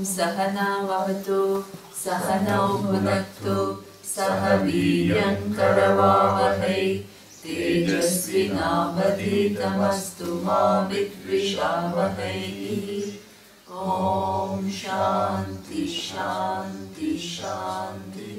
Sahana Vavatu Sahanau Bhunaktu Saha Viryam Karavavahai Tejasvinavaditamastu ma vidvishavahai. Om Shanti Shanti Shanti.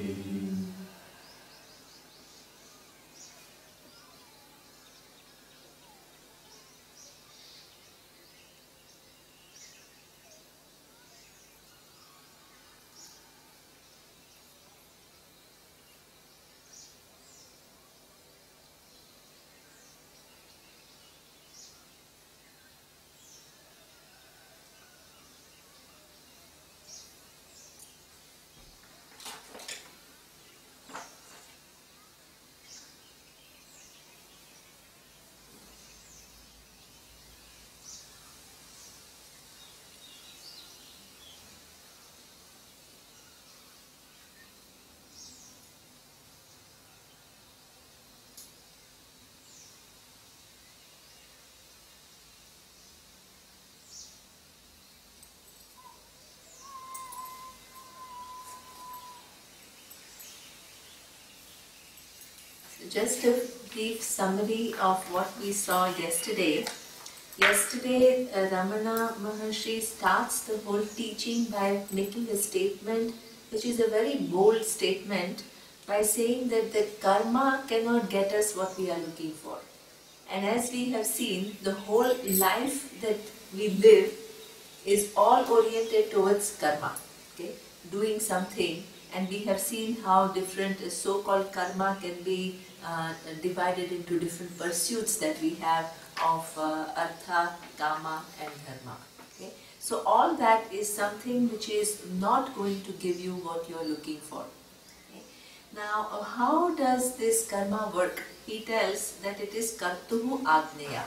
Just a brief summary of what we saw yesterday. Yesterday, Ramana Maharishi starts the whole teaching by making a statement which is a very bold statement by saying that the karma cannot get us what we are looking for. And as we have seen, the whole life that we live is all oriented towards karma, okay? Doing something, and we have seen how different so-called karma can be divided into different pursuits that we have of artha, kama and dharma. Okay? So all that is something which is not going to give you what you are looking for. Okay? Now how does this karma work? He tells that it is kartuhu agneya.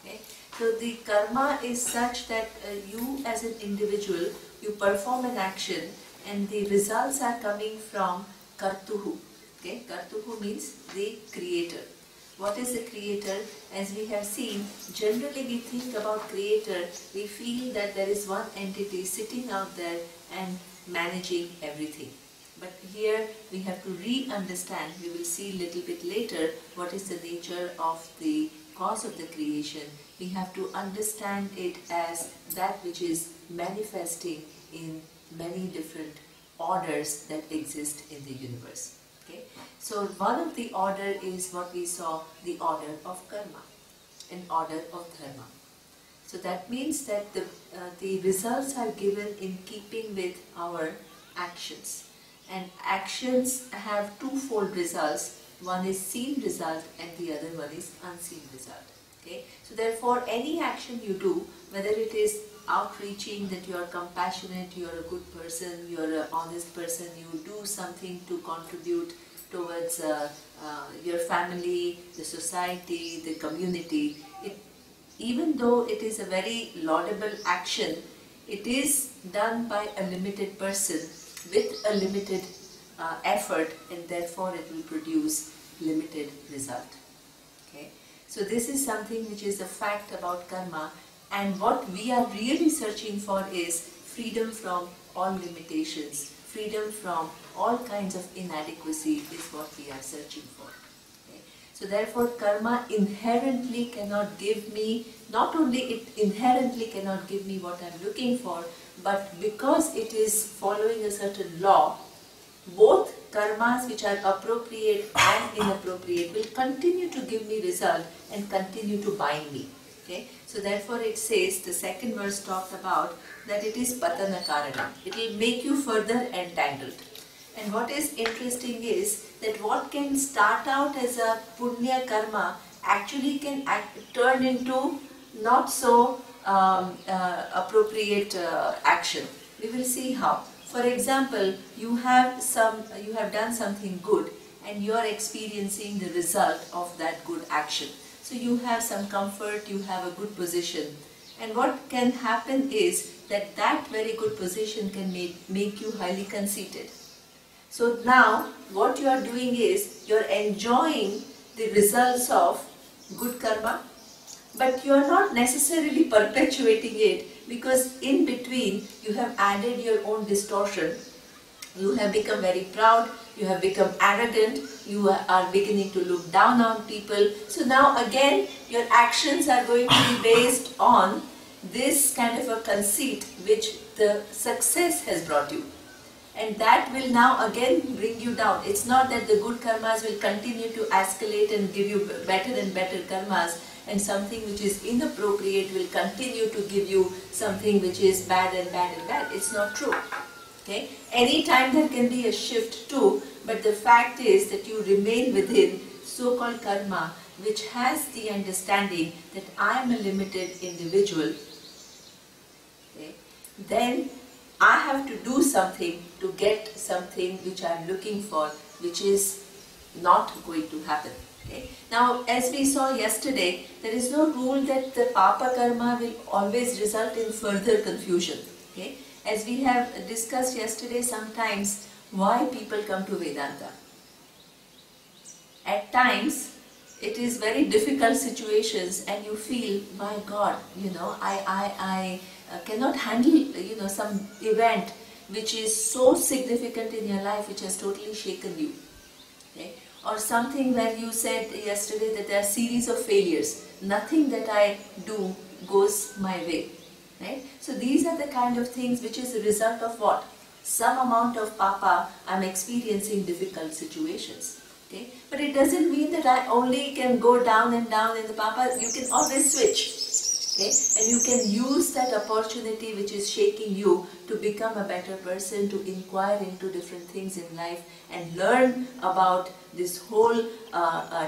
Okay? So the karma is such that you as an individual, you perform an action and the results are coming from kartuhu. Okay? Kartuhu means the creator. What is the creator? As we have seen, generally we think about creator, we feel that there is one entity sitting out there and managing everything. But here we have to re-understand, we will see a little bit later what is the nature of the cause of the creation. We have to understand it as that which is manifesting in many different orders that exist in the universe. Okay? So one of the order is what we saw, the order of karma, an order of dharma. So that means that the results are given in keeping with our actions. And actions have twofold results. One is seen result and the other one is unseen result. Okay? So therefore any action you do, whether it is outreaching, that you are compassionate, you are a good person, you are an honest person, you do something to contribute towards your family, the society, the community. Even though it is a very laudable action, it is done by a limited person with a limited effort, and therefore it will produce limited result. Okay? So this is something which is a fact about karma. And what we are really searching for is freedom from all limitations, freedom from all kinds of inadequacy is what we are searching for. Okay? So therefore karma inherently cannot give me, not only it inherently cannot give me what I am looking for, but because it is following a certain law, both karmas which are appropriate and inappropriate will continue to give me result and continue to bind me. Okay? So therefore it says, the second verse talked about that it is patana karana. It will make you further entangled. And what is interesting is that what can start out as a punya karma actually can turn into not so appropriate action. We will see how. For example, you have done something good and you are experiencing the result of that good action. So you have some comfort, you have a good position. And what can happen is that that very good position can make you highly conceited. So now what you are doing is you are enjoying the results of good karma, but you are not necessarily perpetuating it because in between you have added your own distortion. You have become very proud, you have become arrogant, you are beginning to look down on people. So now again your actions are going to be based on this kind of a conceit which the success has brought you. And that will now again bring you down. It's not that the good karmas will continue to escalate and give you better and better karmas, and something which is inappropriate will continue to give you something which is bad and bad and bad. It's not true. Okay? Anytime there can be a shift too, but the fact is that you remain within so-called karma, which has the understanding that I am a limited individual. Okay? Then I have to do something to get something which I am looking for, which is not going to happen. Okay? Now, as we saw yesterday, there is no rule that the papa karma will always result in further confusion. Okay? As we have discussed yesterday, sometimes why people come to Vedanta. At times, it is very difficult situations and you feel, my God, I cannot handle, some event which is so significant in your life, which has totally shaken you. Okay? Or something where you said yesterday that there are series of failures. Nothing that I do goes my way. Right? So these are the kind of things which is a result of what? Some amount of papa, I am experiencing difficult situations. Okay? But it doesn't mean that I only can go down and down in the papa. You can always switch. Okay? And you can use that opportunity which is shaking you to become a better person, to inquire into different things in life and learn about this whole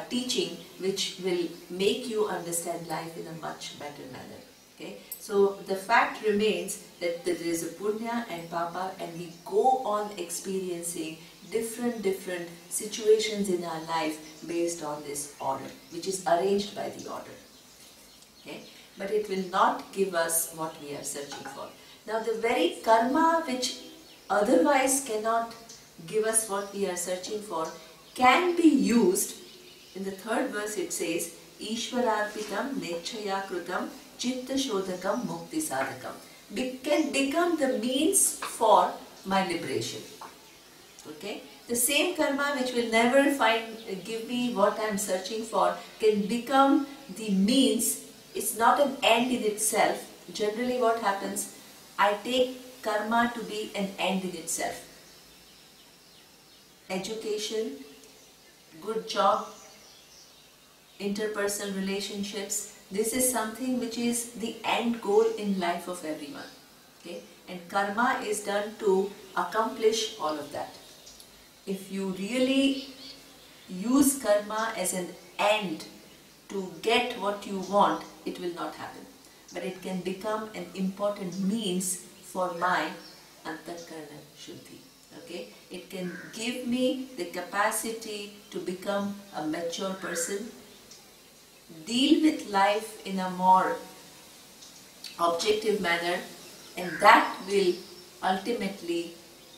teaching which will make you understand life in a much better manner. Okay? So the fact remains that there is a punya and papa, and we go on experiencing different situations in our life based on this order, which is arranged by the order. Okay? But it will not give us what we are searching for. Now the very karma which otherwise cannot give us what we are searching for can be used. In the third verse it says, Ishwararpitam nechaya krutam chitta shodhakam mukti sadhakam. Can become the means for my liberation. Okay? The same karma which will never give me what I am searching for can become the means. It's not an end in itself. Generally what happens, I take karma to be an end in itself. Education, good job, interpersonal relationships, this is something which is the end goal in life of everyone. Okay? And karma is done to accomplish all of that. If you really use karma as an end to get what you want, it will not happen. But it can become an important means for my antakarana shuddhi. Okay? It can give me the capacity to become a mature person, deal with life in a more objective manner, and that will ultimately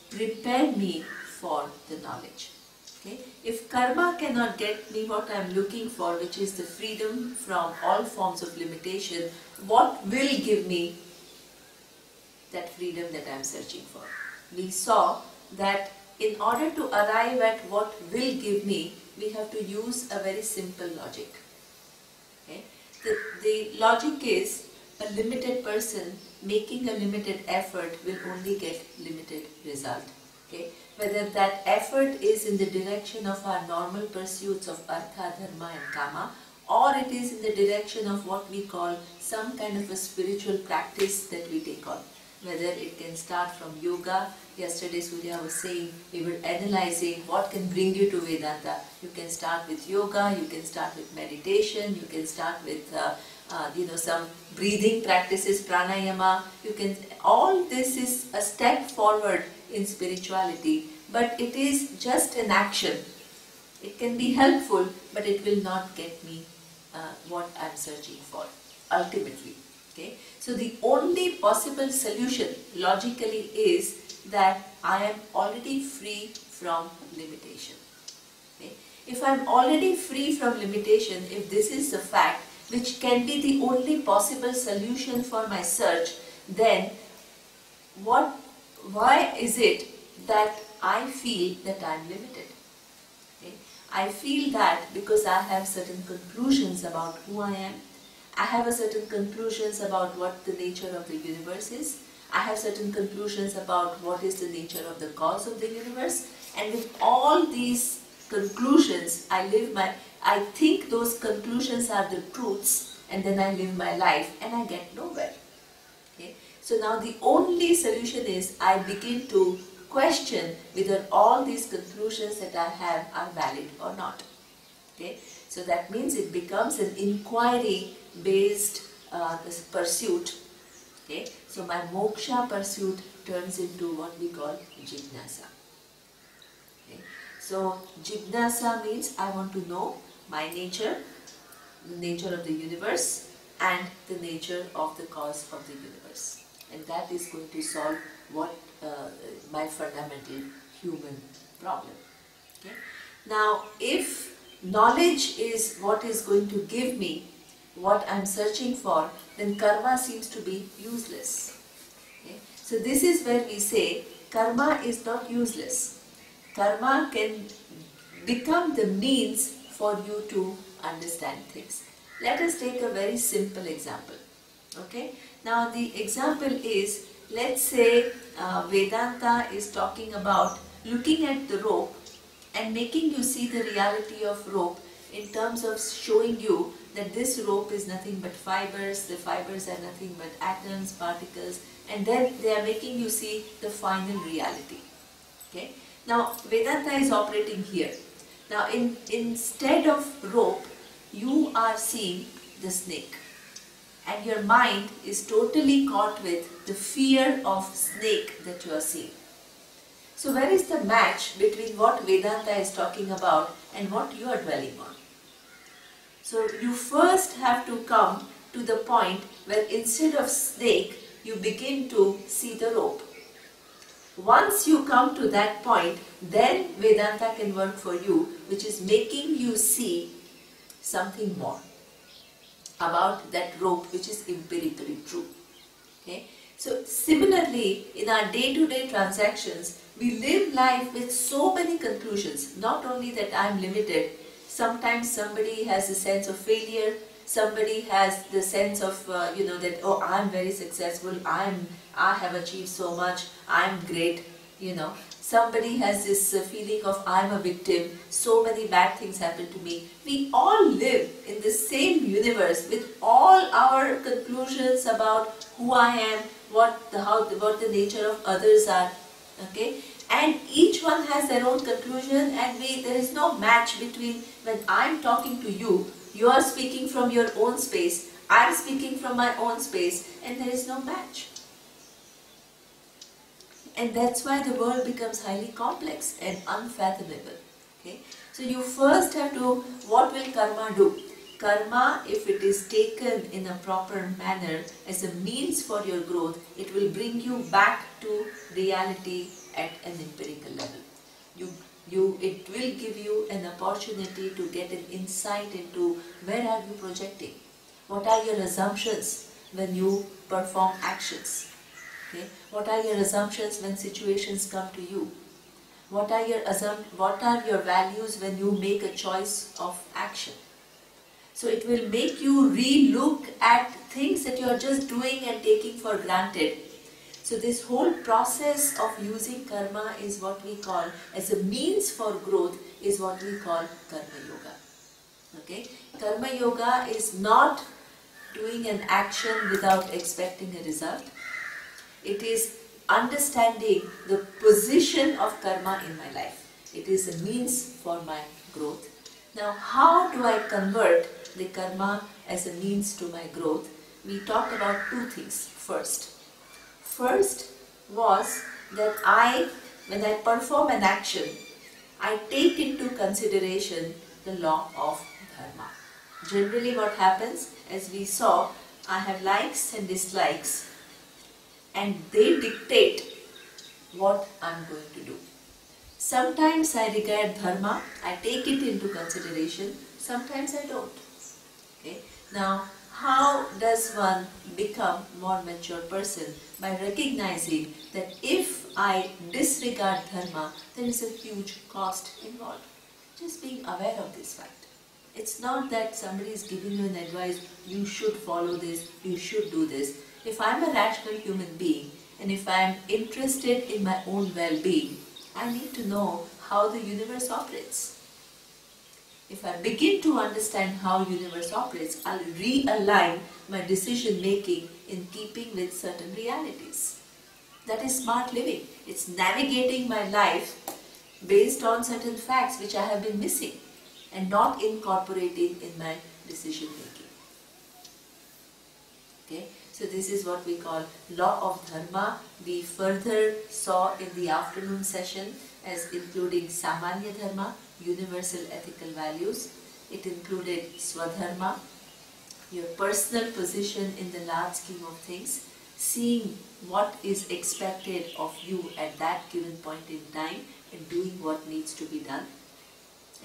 prepare me for the knowledge. Okay? If karma cannot get me what I am looking for, which is the freedom from all forms of limitation, what will give me that freedom that I am searching for? We saw that in order to arrive at what will give me, we have to use a very simple logic. Okay? The logic is, a limited person making a limited effort will only get limited result. Okay? Whether that effort is in the direction of our normal pursuits of artha, dharma and kama, or it is in the direction of what we call some kind of a spiritual practice that we take on. Whether it can start from yoga. Yesterday Surya was saying, we were analyzing what can bring you to Vedanta. You can start with yoga, you can start with meditation, you can start with some breathing practices, pranayama. All this is a step forward in spirituality, but it is just an action. It can be helpful, but it will not get me what I am searching for, ultimately. Okay? So the only possible solution logically is that I am already free from limitation. Okay? If I am already free from limitation, if this is the fact which can be the only possible solution for my search, then why is it that I feel that I am limited? Okay? I feel that because I have certain conclusions about who I am, I have a certain conclusions about what the nature of the universe is, I have certain conclusions about what is the nature of the cause of the universe, and with all these conclusions, I think those conclusions are the truths, and then I live my life and I get nowhere. Okay? So now the only solution is I begin to question whether all these conclusions that I have are valid or not. Okay? So that means it becomes an inquiry based this pursuit. Okay? So my moksha pursuit turns into what we call jignasa. Okay? So jignasa means I want to know my nature, the nature of the universe, and the nature of the cause of the universe. And that is going to solve what my fundamental human problem. Okay? Now, if knowledge is what is going to give me what I am searching for, then karma seems to be useless. Okay? So this is where we say karma is not useless. Karma can become the means for you to understand things. Let us take a very simple example. Okay? Now the example is, let's say Vedanta is talking about looking at the rope and making you see the reality of rope in terms of showing you that this rope is nothing but fibers, the fibers are nothing but atoms, particles, and then they are making you see the final reality. Okay? Now Vedanta is operating here. Now instead of rope, you are seeing the snake. And your mind is totally caught with the fear of snake that you are seeing. So where is the match between what Vedanta is talking about and what you are dwelling on? So you first have to come to the point where instead of snake, you begin to see the rope. Once you come to that point, then Vedanta can work for you, which is making you see something more about that rope which is empirically true. Okay? So similarly, in our day-to-day transactions, we live life with so many conclusions. Not only that I am limited, sometimes somebody has a sense of failure, somebody has the sense of that, oh, I am very successful, I have achieved so much, I am great, Somebody has this feeling of I am a victim, so many bad things happen to me. We all live in the same universe with all our conclusions about who I am, what the nature of others are. Okay? And each one has their own conclusion, and there is no match between when I am talking to you, you are speaking from your own space, I am speaking from my own space, and there is no match. And that's why the world becomes highly complex and unfathomable. Okay? So you first have to, what will karma do? Karma, if it is taken in a proper manner as a means for your growth, it will bring you back to reality at an empirical level. It will give you an opportunity to get an insight into where are you projecting? What are your assumptions when you perform actions? Okay? What are your assumptions when situations come to you? What are your values when you make a choice of action? So it will make you re-look at things that you are just doing and taking for granted. So this whole process of using karma is what we call, as a means for growth, is what we call karma yoga. Okay? Karma yoga is not doing an action without expecting a result. It is understanding the position of karma in my life. It is a means for my growth. Now, how do I convert the karma as a means to my growth? We talked about two things first. First was that when I perform an action, I take into consideration the law of dharma. Generally what happens, as we saw, I have likes and dislikes, and they dictate what I am going to do. Sometimes I regard dharma, I take it into consideration, sometimes I don't. Okay? Now, how does one become more mature person? By recognizing that if I disregard dharma, there is a huge cost involved. Just being aware of this fact. It's not that somebody is giving you an advice, you should follow this, you should do this. If I'm a rational human being and if I'm interested in my own well-being, I need to know how the universe operates. If I begin to understand how universe operates, I'll realign my decision making in keeping with certain realities. That is smart living. It's navigating my life based on certain facts which I have been missing and not incorporating in my decision making. Okay? So this is what we call law of dharma. We further saw in the afternoon session as including samanya dharma, universal ethical values. It included swadharma, your personal position in the large scheme of things, seeing what is expected of you at that given point in time and doing what needs to be done.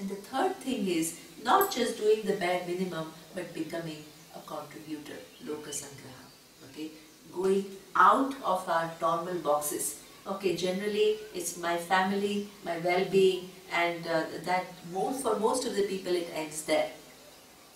And the third thing is not just doing the bare minimum but becoming a contributor, loka sangraha. Okay? Going out of our normal boxes. Okay, generally it's my family, my well-being, and that for most of the people it ends there.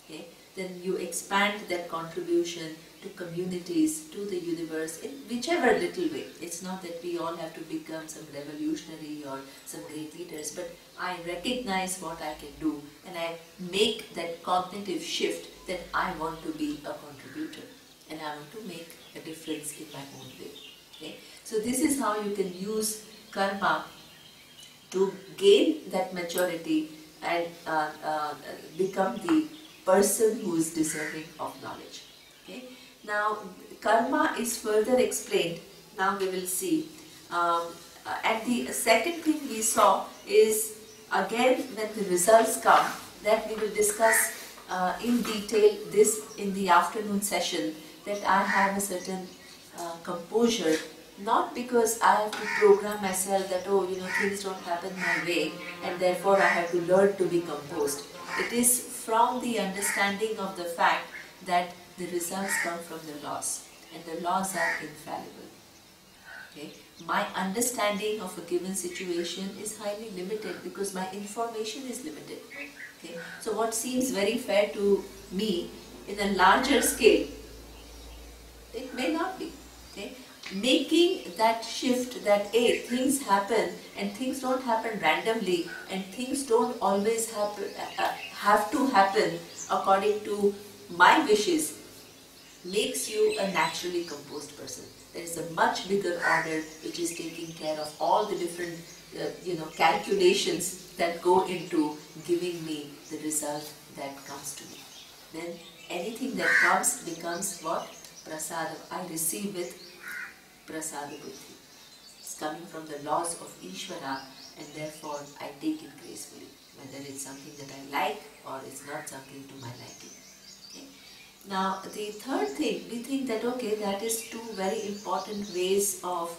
Okay? Then you expand that contribution to communities, to the universe, in whichever little way. It's not that we all have to become some revolutionary or some great leaders, but I recognize what I can do and I make that cognitive shift that I want to be a contributor and I want to make a difference in my own way. Okay? So this is how you can use karma to gain that maturity and become the person who is deserving of knowledge. Okay? Now, karma is further explained. Now we will see. And the second thing we saw is, again, when the results come, that we will discuss in detail this in the afternoon session, that I have a certain composure, not because I have to program myself that, oh, things don't happen my way and therefore I have to learn to be composed. It is from the understanding of the fact that the results come from the laws and the laws are infallible. Okay? My understanding of a given situation is highly limited because my information is limited. Okay? So what seems very fair to me in a larger scale, it may not be. Okay? Making that shift that things happen and things don't happen randomly and things don't always happen, have to happen according to my wishes, makes you a naturally composed person. There is a much bigger order which is taking care of all the different calculations that go into giving me the result that comes to me. Then anything that comes becomes what? Prasadam. I receive it prasada buddhi. It's coming from the laws of Ishvara and therefore I take it gracefully, whether it's something that I like or it's not something to my liking. Okay? Now the third thing, we think that okay, that is two very important ways of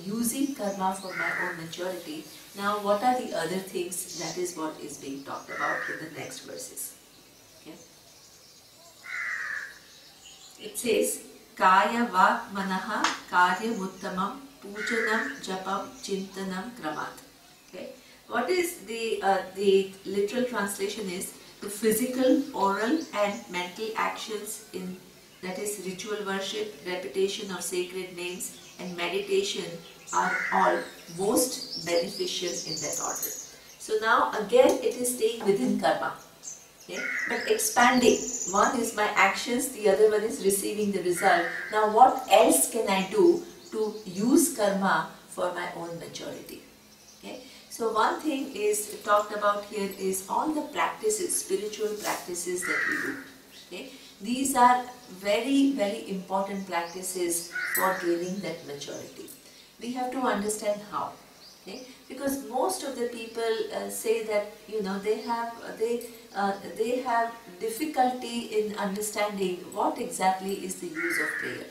using karma for my own maturity. Now what are the other things? That is what is being talked about in the next verses. Okay? It says, Kaya Vak Manaha Karya Muttamam Pujanam Japam Chintanam Kramat. Okay? What is the literal translation is the physical, oral and mental actions in, that is ritual worship, repetition of sacred names and meditation are all most beneficial in that order. So now again it is staying within karma. Okay? But expanding, one is my actions, the other one is receiving the result. Now what else can I do to use karma for my own maturity? Okay? So one thing is talked about here is all the practices, spiritual practices that we do. Okay? These are very, very important practices for gaining that maturity. We have to understand how. Okay? Because most of the people say that they have difficulty in understanding what exactly is the use of prayer.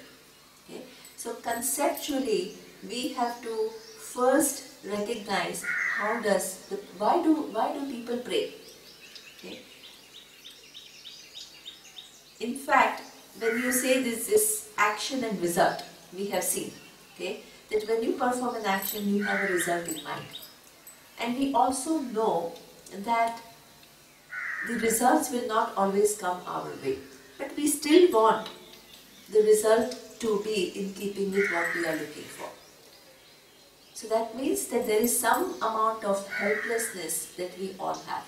Okay? So conceptually, we have to first recognize why do people pray? Okay? In fact, when you say this action and result, we have seen, okay, that when you perform an action, you have a result in mind. And we also know that the results will not always come our way, but we still want the result to be in keeping with what we are looking for. So that means that there is some amount of helplessness that we all have.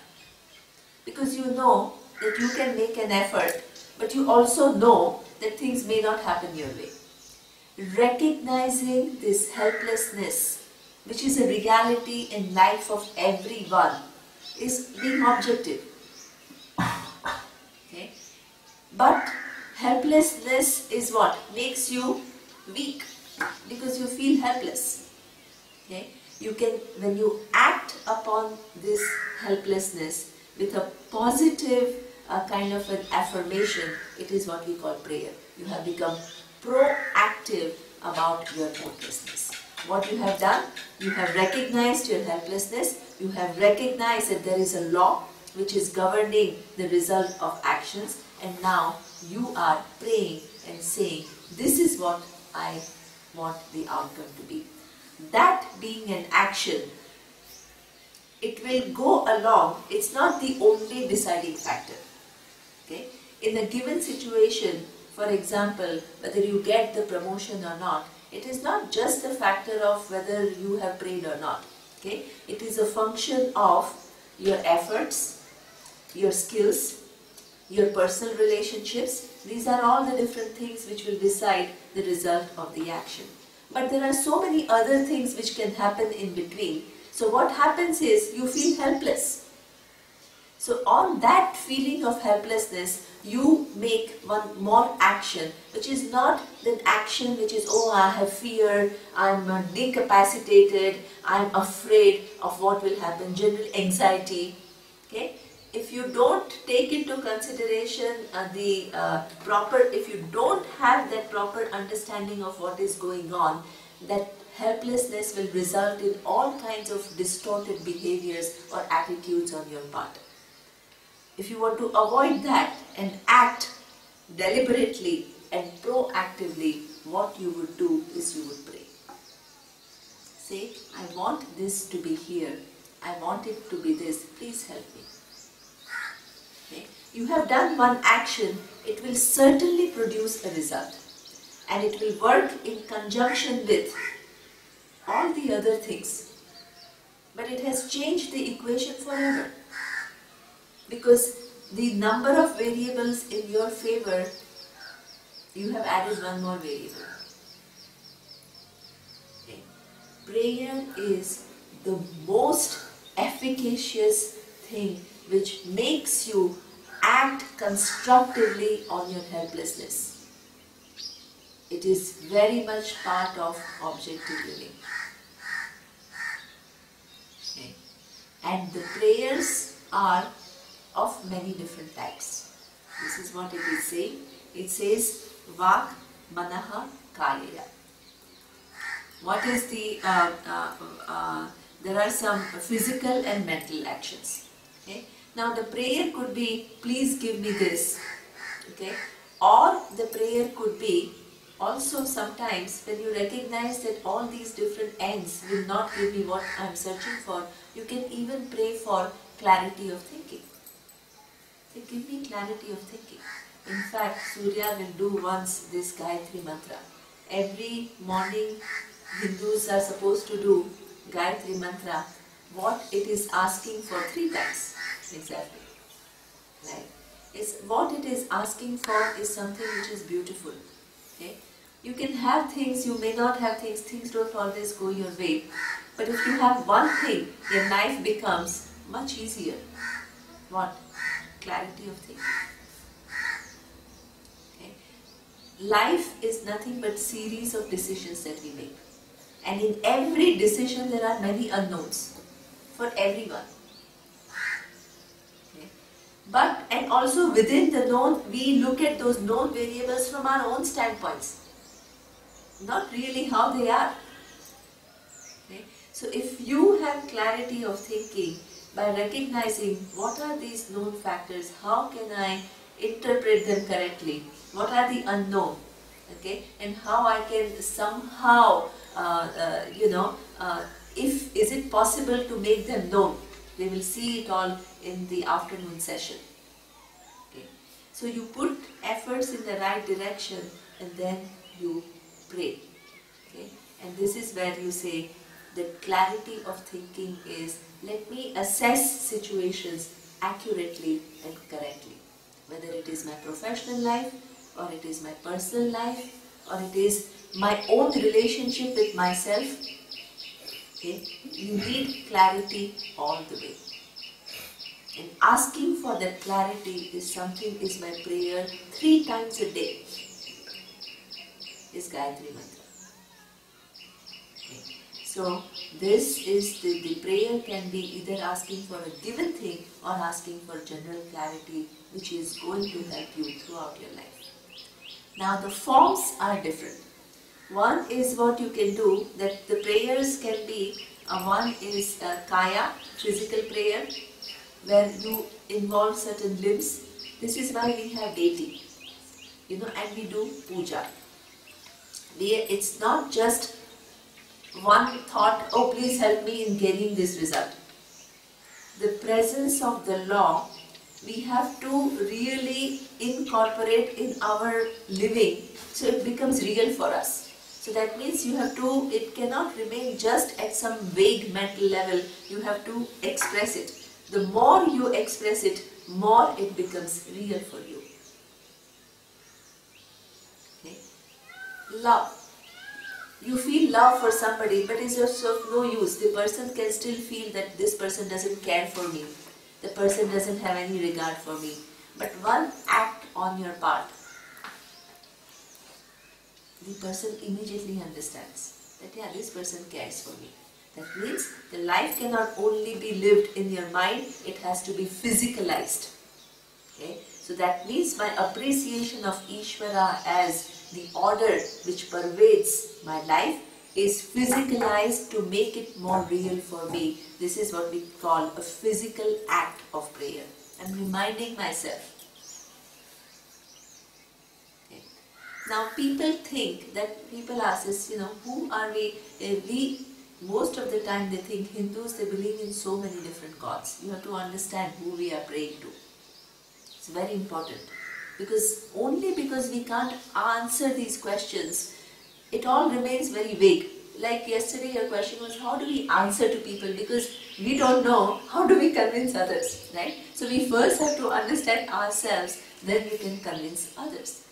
Because you know that you can make an effort, but you also know that things may not happen your way. Recognizing this helplessness, which is a reality in life of everyone, is being objective. Okay? But helplessness is what? Makes you weak, because you feel helpless. Okay? You can, when you act upon this helplessness with a positive kind of an affirmation, it is what we call prayer. You have become proactive about your helplessness. What you have done, you have recognized your helplessness, you have recognized that there is a law which is governing the result of actions, and now you are praying and saying, this is what I want the outcome to be. That being an action, it will go along, it's not the only deciding factor. Okay? In a given situation, for example, whether you get the promotion or not, it is not just the factor of whether you have prayed or not. Okay? It is a function of your efforts, your skills, your personal relationships. These are all the different things which will decide the result of the action. But there are so many other things which can happen in between. So what happens is you feel helpless. So on that feeling of helplessness, you make one more action, which is not the action which is, oh, I have fear, I'm incapacitated, I'm afraid of what will happen, general anxiety. Okay? If you don't take into consideration if you don't have that proper understanding of what is going on, that helplessness will result in all kinds of distorted behaviors or attitudes on your part. If you want to avoid that and act deliberately and proactively, what you would do is you would pray. Say, I want this to be here. I want it to be this. Please help me. Okay? You have done one action, it will certainly produce a result. And it will work in conjunction with all the other things. But it has changed the equation forever. Because the number of variables in your favor, you have added one more variable. Okay. Prayer is the most efficacious thing which makes you act constructively on your helplessness. It is very much part of objective living. Okay. And the prayers are of many different types. This is what it is saying. It says Vak, Manaha, Kayaya. What is the, there are some physical and mental actions. Okay? Now the prayer could be, please give me this. Okay? Or the prayer could be, also sometimes when you recognize that all these different ends will not give me what I am searching for, you can even pray for clarity of thinking. Say, give me clarity of thinking. In fact, Surya will do once this Gayatri mantra. Every morning Hindus are supposed to do Gayatri mantra. What it is asking for 3 times. Exactly. Right. What it is asking for is something which is beautiful. Okay? You can have things, you may not have things, things don't always go your way. But if you have one thing, your life becomes much easier. What? Clarity of thinking. Okay? Life is nothing but series of decisions that we make. And in every decision there are many unknowns for everyone. Okay? But, and also within the known, we look at those known variables from our own standpoints. Not really how they are. Okay? So if you have clarity of thinking by recognizing what are these known factors, how can I interpret them correctly? What are the unknown? Okay, and how I can somehow, is it possible to make them known? They will see it all in the afternoon session. Okay, so you put efforts in the right direction and then you pray. Okay, and this is where you say the clarity of thinking is, let me assess situations accurately and correctly. Whether it is my professional life, or it is my personal life, or it is my own relationship with myself. Okay, you need clarity all the way. And asking for that clarity is my prayer 3 times a day. Is Gayatri Mantra. Okay. So this is the prayer can be either asking for a given thing or asking for general clarity, which is going to help you throughout your life. Now the forms are different. One is what you can do, that the prayers can be, one is kaya, physical prayer, where you involve certain limbs. This is why we have deity, and we do puja. It's not just one thought, oh please help me in gaining this result. The presence of the law, we have to really incorporate in our living so it becomes real for us. So that means it cannot remain just at some vague mental level, you have to express it. The more you express it, more it becomes real for you. Okay? Love. You feel love for somebody, but it's just of no use. The person can still feel that this person doesn't care for me. The person doesn't have any regard for me. But one act on your part, the person immediately understands that, yeah, this person cares for me. That means the life cannot only be lived in your mind, it has to be physicalized. Okay? So that means my appreciation of Ishvara as the order which pervades my life is physicalized to make it more real for me. This is what we call a physical act of prayer. I'm reminding myself. Okay. Now people ask us, who are we? Most of the time they think Hindus, they believe in so many different gods. You have to understand who we are praying to. It's very important. Because we can't answer these questions, it all remains very vague. Like yesterday your question was, how do we answer to people? Because we don't know, how do we convince others, right? So we first have to understand ourselves, then we can convince others.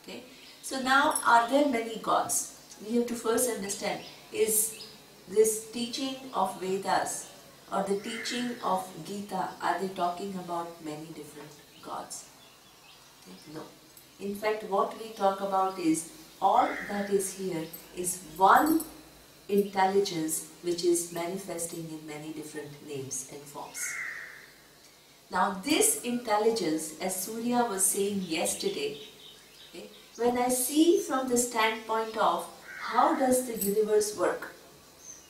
Okay? So now, are there many gods? We have to first understand, is this teaching of Vedas or the teaching of Gita, are they talking about many different gods? No. In fact, what we talk about is all that is here is one intelligence which is manifesting in many different names and forms. Now this intelligence, as Surya was saying yesterday, okay, when I see from the standpoint of how does the universe work,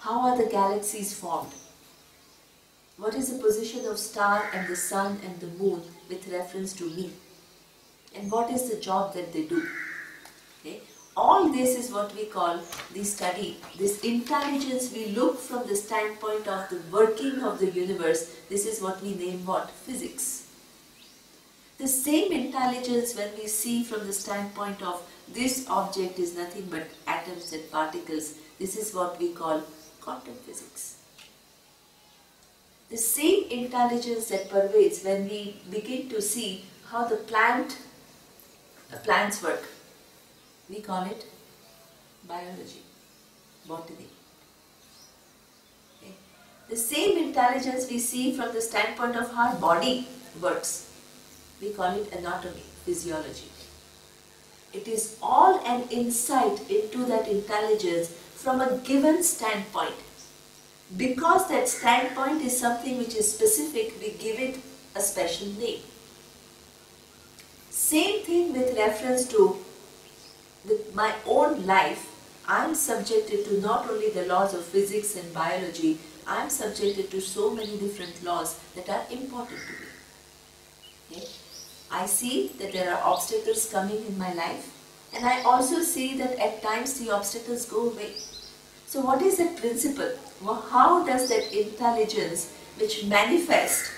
how are the galaxies formed, what is the position of star and the sun and the moon with reference to me, and what is the job that they do. Okay? All this is what we call the study. This intelligence we look from the standpoint of the working of the universe. This is what we name what? Physics. The same intelligence when we see from the standpoint of this object is nothing but atoms and particles. This is what we call quantum physics. The same intelligence that pervades when we begin to see how the plants work. We call it biology, botany. Okay. The same intelligence we see from the standpoint of how our body works. We call it anatomy, physiology. It is all an insight into that intelligence from a given standpoint. Because that standpoint is something which is specific, we give it a special name. Same thing with reference to with my own life. I am subjected to not only the laws of physics and biology, I am subjected to so many different laws that are important to me. Okay? I see that there are obstacles coming in my life, and I also see that at times the obstacles go away. So what is that principle? How does that intelligence which manifests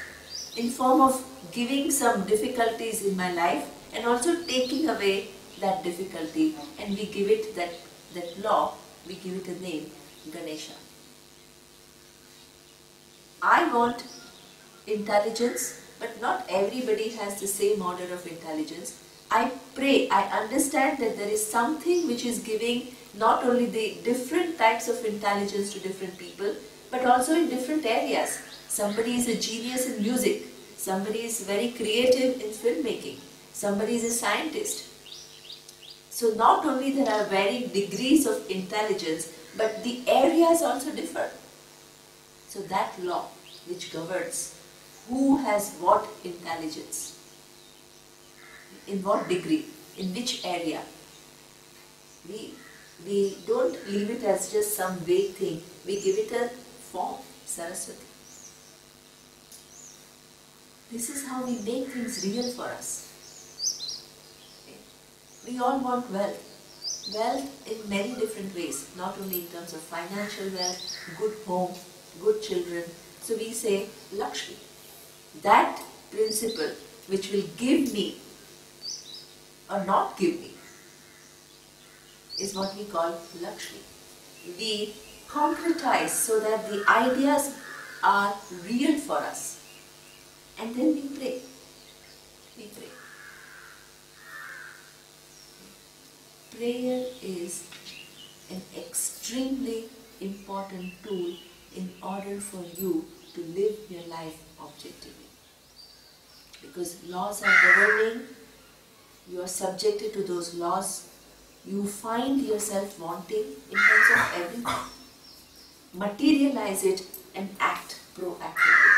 in form of giving some difficulties in my life and also taking away that difficulty, and we give it that law, we give it a name, Ganesha. I want intelligence, but not everybody has the same order of intelligence. I pray, I understand that there is something which is giving not only the different types of intelligence to different people, but also in different areas. Somebody is a genius in music, somebody is very creative in filmmaking, somebody is a scientist. So not only there are varying degrees of intelligence, but the areas also differ. So that law which governs who has what intelligence, in what degree, in which area, we don't leave it as just some vague thing, we give it a form, Saraswati. This is how we make things real for us. We all want wealth. Wealth in many different ways, not only in terms of financial wealth, good home, good children. So we say Lakshmi. That principle which will give me or not give me is what we call Lakshmi. We concretize so that the ideas are real for us. And then we pray. We pray. Prayer is an extremely important tool in order for you to live your life objectively. Because laws are governing, you are subjected to those laws, you find yourself wanting in terms of everything. Materialize it and act proactively.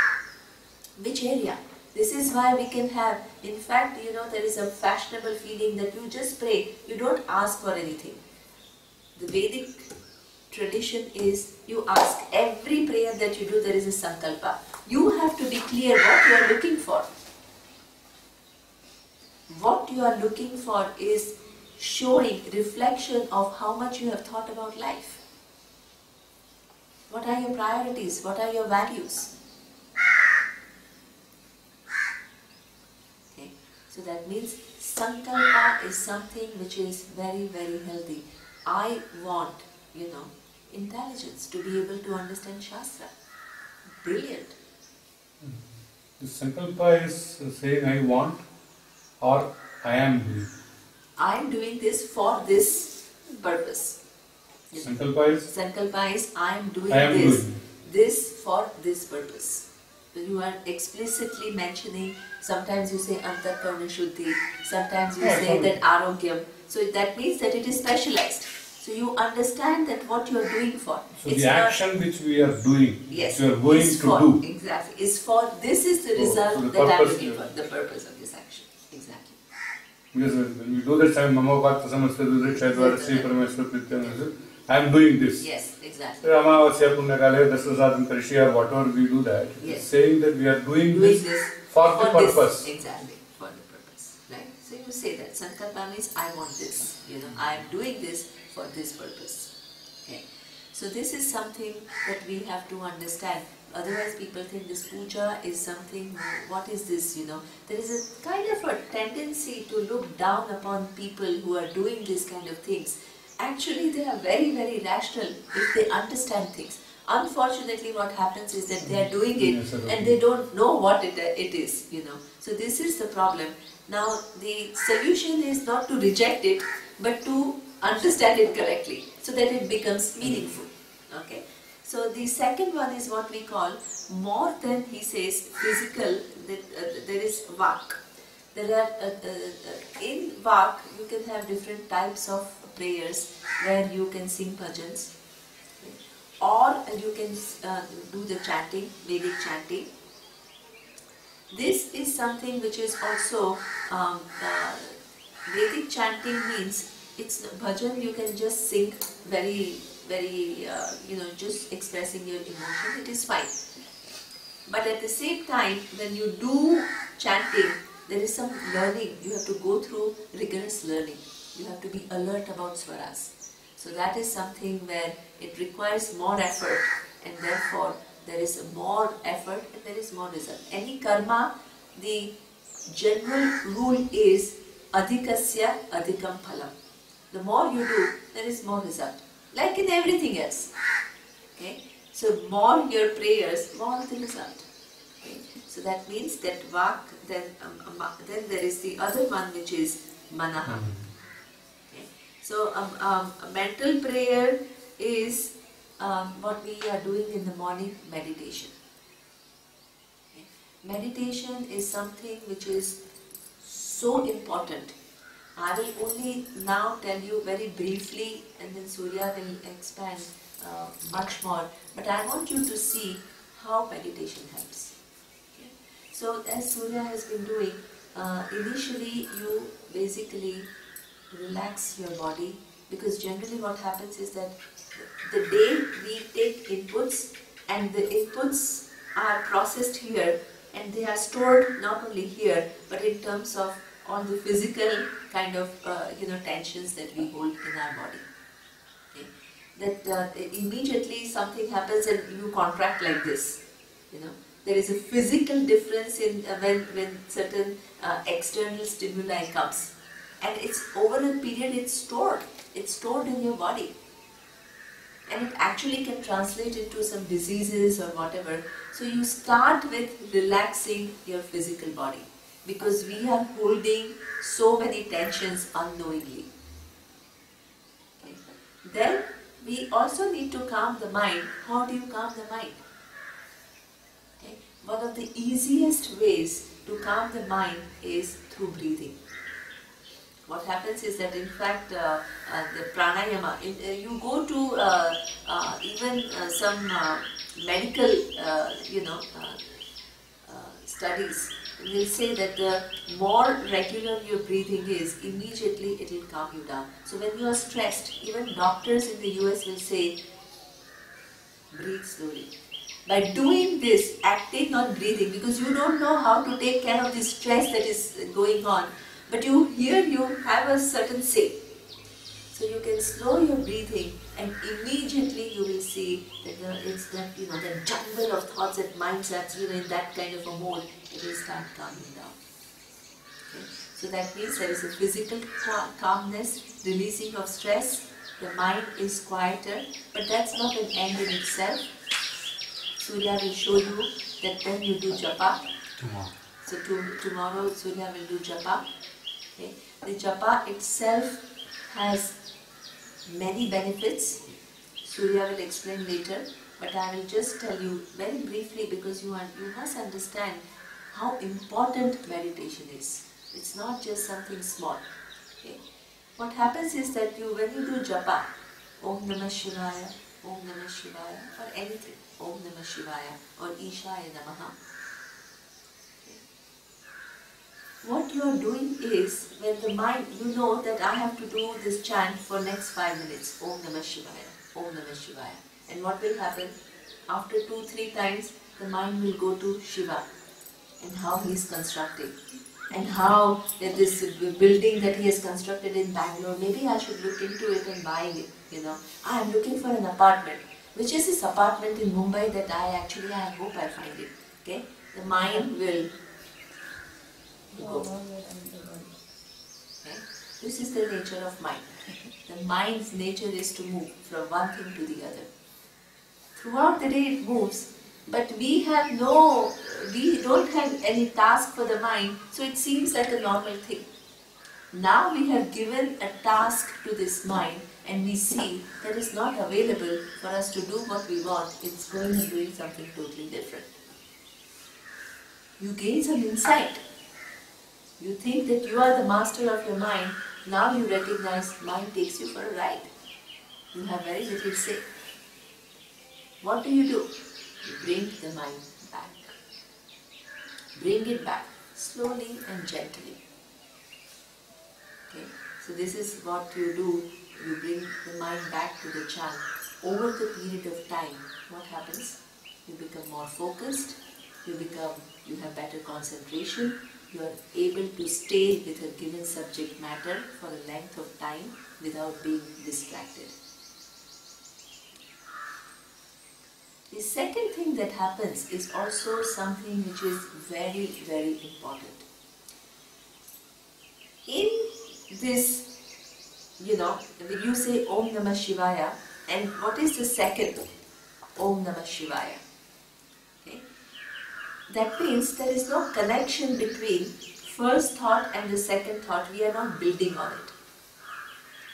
Which area? This is why we can have, in fact, there is a fashionable feeling that you just pray, you don't ask for anything. The Vedic tradition is, you ask. Every prayer that you do, there is a sankalpa. You have to be clear what you are looking for. What you are looking for is showing reflection of how much you have thought about life. What are your priorities? What are your values? Okay. So that means sankalpa is something which is very, very healthy. I want, intelligence to be able to understand Shastra. Brilliant. The sankalpa is saying I want or I am doing. I am doing this for this purpose. Sankalpa is I am doing doing this for this purpose. So you are explicitly mentioning, sometimes you say antarkarna shuddhi, sometimes you say that arogyam. So that means that it is specialized. So you understand that what you are doing for. So it's the action which we are doing, yes, which we are going to do. Exactly. Is for, this is the result so the that I am purpose, looking for. The purpose of this action. Exactly. Because when we do that, I am doing this. Yes, exactly. Or whatever we do that, yes, saying that we are doing this for the purpose. Exactly, for the purpose. Right? So you say that sankalpa means I want this. I am doing this for this purpose. Okay. So this is something that we have to understand. Otherwise people think this puja is something, what is this, There is a kind of a tendency to look down upon people who are doing these kind of things. Actually they are very, very rational if they understand things. Unfortunately what happens is that they are doing it and they don't know what it is, So this is the problem. Now the solution is not to reject it, but to understand it correctly so that it becomes meaningful. Okay. So the second one is what we call, more than, he says, physical, there is vak. There are, in vak you can have different types of prayers where you can sing bhajans, or you can do the chanting, Vedic chanting. This is something which is also, Vedic chanting means, it's bhajan you can just sing very, just expressing your emotion, it is fine. But at the same time, when you do chanting, there is some learning. You have to go through rigorous learning. You have to be alert about swaras. So that is something where it requires more effort, and therefore there is more effort and there is more result. Any karma, the general rule is adhikasya adhikam phalam. The more you do, there is more result. Like in everything else. Okay? So more your prayers, more the result. Okay? So that means that vak, then there is the other one which is manaha. Okay? So a mental prayer is what we are doing in the morning, meditation. Okay? Meditation is something which is so important. I will only now tell you very briefly, and then Surya will expand much more. But I want you to see how meditation helps. Okay? So as Surya has been doing, initially you basically relax your body, because generally what happens is that the day we take inputs, and the inputs are processed here and they are stored not only here but in terms of all the physical kind of tensions that we hold in our body. Okay? That immediately something happens and you contract like this. There is a physical difference in when certain external stimuli comes, and it's over a period it's stored in your body, and it actually can translate into some diseases or whatever. So you start with relaxing your physical body, because we are holding so many tensions unknowingly. Okay. Then we also need to calm the mind. How do you calm the mind? Okay. One of the easiest ways to calm the mind is through breathing. What happens is that in fact the pranayama, you go to even some medical studies, will say that the more regular your breathing is, immediately it will calm you down. So when you are stressed, even doctors in the US will say, breathe slowly. By doing this, acting on breathing, because you don't know how to take care of the stress that is going on, but you have a certain say. So you can slow your breathing, and immediately you will see that the jungle of thoughts and minds that's in that kind of a mode, it will start calming down. Okay? So that means there is a physical calmness, releasing of stress, the mind is quieter, but that's not an end in itself. Surya will show you that when you do japa. Tomorrow. So tomorrow Surya will do japa. Okay? The japa itself has many benefits. Surya will explain later, but I will just tell you very briefly, because you must understand how important meditation is. It's not just something small. Okay? What happens is that when you do japa, Om Namah Shivaya, Om Namah Shivaya, or anything, Om Namah Shivaya, or Ishaya Namaha. What you are doing is, when the mind, you know that I have to do this chant for next 5 minutes, Om Namah Shivaya, Om Namah Shivaya. And what will happen? After 2-3 times, the mind will go to Shiva and how he is constructing. And how this building that he has constructed in Bangalore, maybe I should look into it and buying it, I am looking for an apartment. Which is this apartment in Mumbai that I hope I find it. Okay? The mind will go. Okay? This is the nature of mind. The mind's nature is to move from one thing to the other. Throughout the day it moves, but we don't have any task for the mind, so it seems like a normal thing. Now we have given a task to this mind, and we see that it's not available for us to do what we want. It's going and doing something totally different. You gain some insight. You think that you are the master of your mind. Now you recognize mind takes you for a ride. You have very little say. What do? You bring the mind back. Bring it back slowly and gently. Okay? So this is what you do. You bring the mind back to the chant. Over the period of time, what happens? You become more focused. You have better concentration. you are able to stay with a given subject matter for a length of time without being distracted. The second thing that happens is also something which is very, very important. In this, when you say Om Namah Shivaya, and what is the second? Om Namah Shivaya. Okay? That means there is no connection between first thought and the second thought. We are not building on it.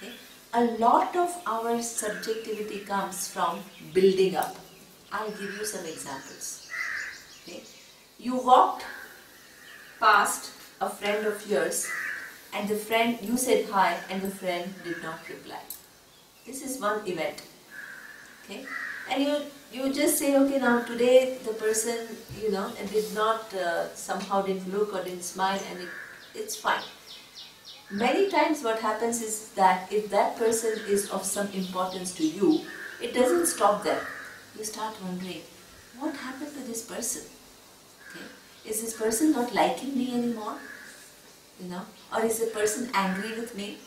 Okay? A lot of our subjectivity comes from building up. I'll give you some examples. Okay? You walked past a friend of yours and you said hi and the friend did not reply. This is one event. Okay? And you just say, okay, now today the person, did not, somehow didn't look or didn't smile, and it's fine. Many times what happens is that if that person is of some importance to you, it doesn't stop there. You start wondering, what happened to this person? Okay? Is this person not liking me anymore? Or is the person angry with me?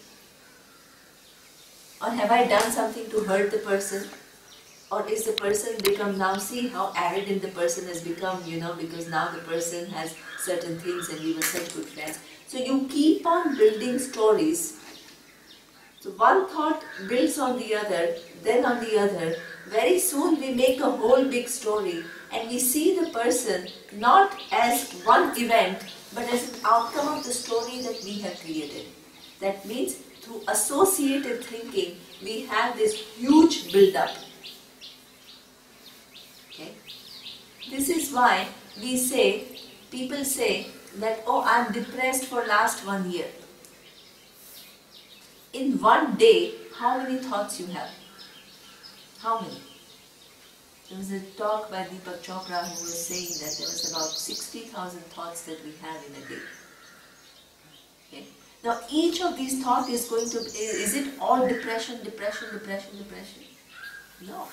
Or have I done something to hurt the person? Or is the person become now, see how arrogant the person has become, because now the person has certain things and we were such good friends. So you keep on building stories. So one thought builds on the other, then on the other. Very soon we make a whole big story and we see the person not as one event but as an outcome of the story that we have created. That means through associated thinking we have this huge build-up. Okay? This is why people say that, oh, I am depressed for last 1 year. In one day, how many thoughts you have? How many? There was a talk by Deepak Chopra who was saying that there was about 60,000 thoughts that we have in a day. Okay? Now each of these thoughts is going to, is it all depression? No.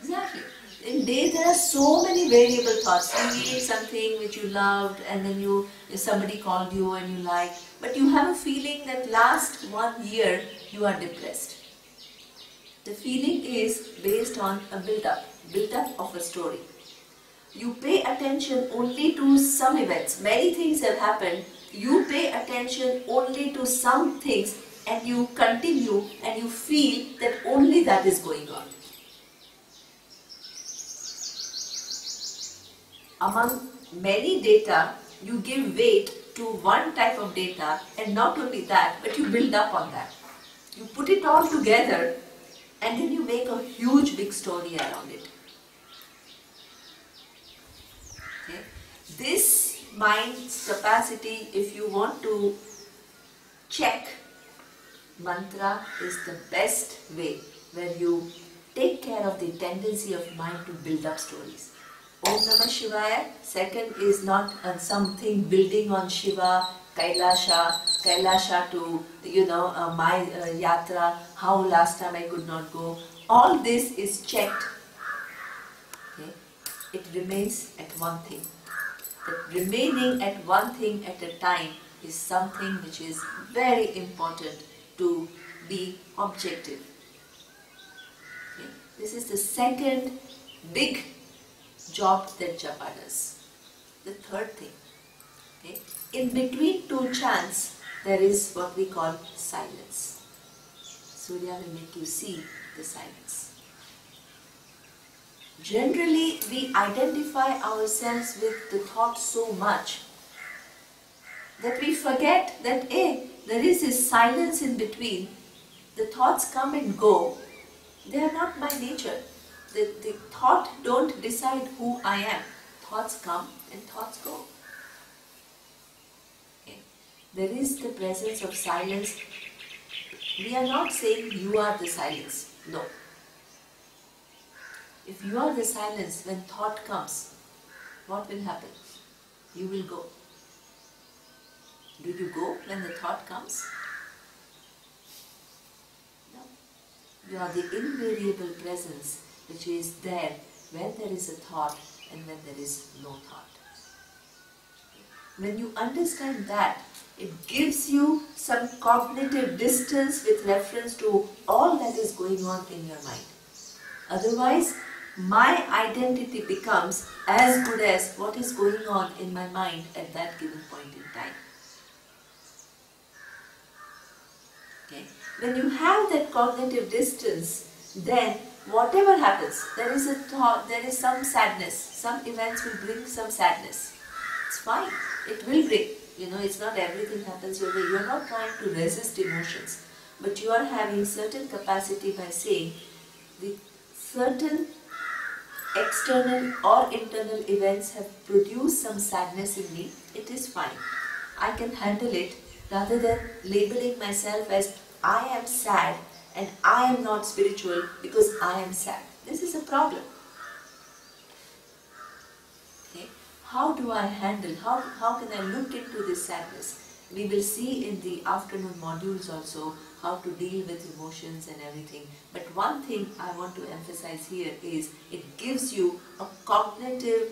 Exactly. In day there are so many variable thoughts. You ate something which you loved and then somebody called you and you liked, but you have a feeling that last 1 year you are depressed. The feeling is based on a build-up of a story. You pay attention only to some events. Many things have happened. You pay attention only to some things and you continue and you feel that only that is going on. Among many data, you give weight to one type of data, and not only that, but you build up on that. You put it all together and then you make a huge big story around it. Okay? This mind's capacity, if you want to check, mantra is the best way where you take care of the tendency of mind to build up stories. Om Namah Shivaya, second is not something building on Shiva, Kailasha to, my yatra, how last time I could not go. All this is checked. Okay? It remains at one thing. But remaining at one thing at a time is something which is very important to be objective. Okay? This is the second big job that japa does. The third thing, okay? In between two chants, there is what we call silence. Surya will make you see the silence. Generally, we identify ourselves with the thought so much that we forget that, there is this silence in between. The thoughts come and go. They are not my nature. The thought don't decide who I am. Thoughts come and thoughts go. Okay. There is the presence of silence. We are not saying you are the silence. No. If you are the silence, when thought comes, what will happen? You will go. Do you go when the thought comes? No. You are the invariable presence which is there when there is a thought and when there is no thought. When you understand that, it gives you some cognitive distance with reference to all that is going on in your mind. Otherwise, my identity becomes as good as what is going on in my mind at that given point in time. Okay? When you have that cognitive distance, then whatever happens, there is a thought, there is some sadness, some events will bring some sadness. It's fine, it will bring. It's not everything happens your way. You are not trying to resist emotions, but you are having certain capacity by saying the certain external or internal events have produced some sadness in me. It is fine. I can handle it, rather than labeling myself as I am sad and I am not spiritual because I am sad. This is a problem. Okay? How do I handle, how can I look into this sadness? We will see in the afternoon modules also how to deal with emotions and everything. But one thing I want to emphasize here is it gives you a cognitive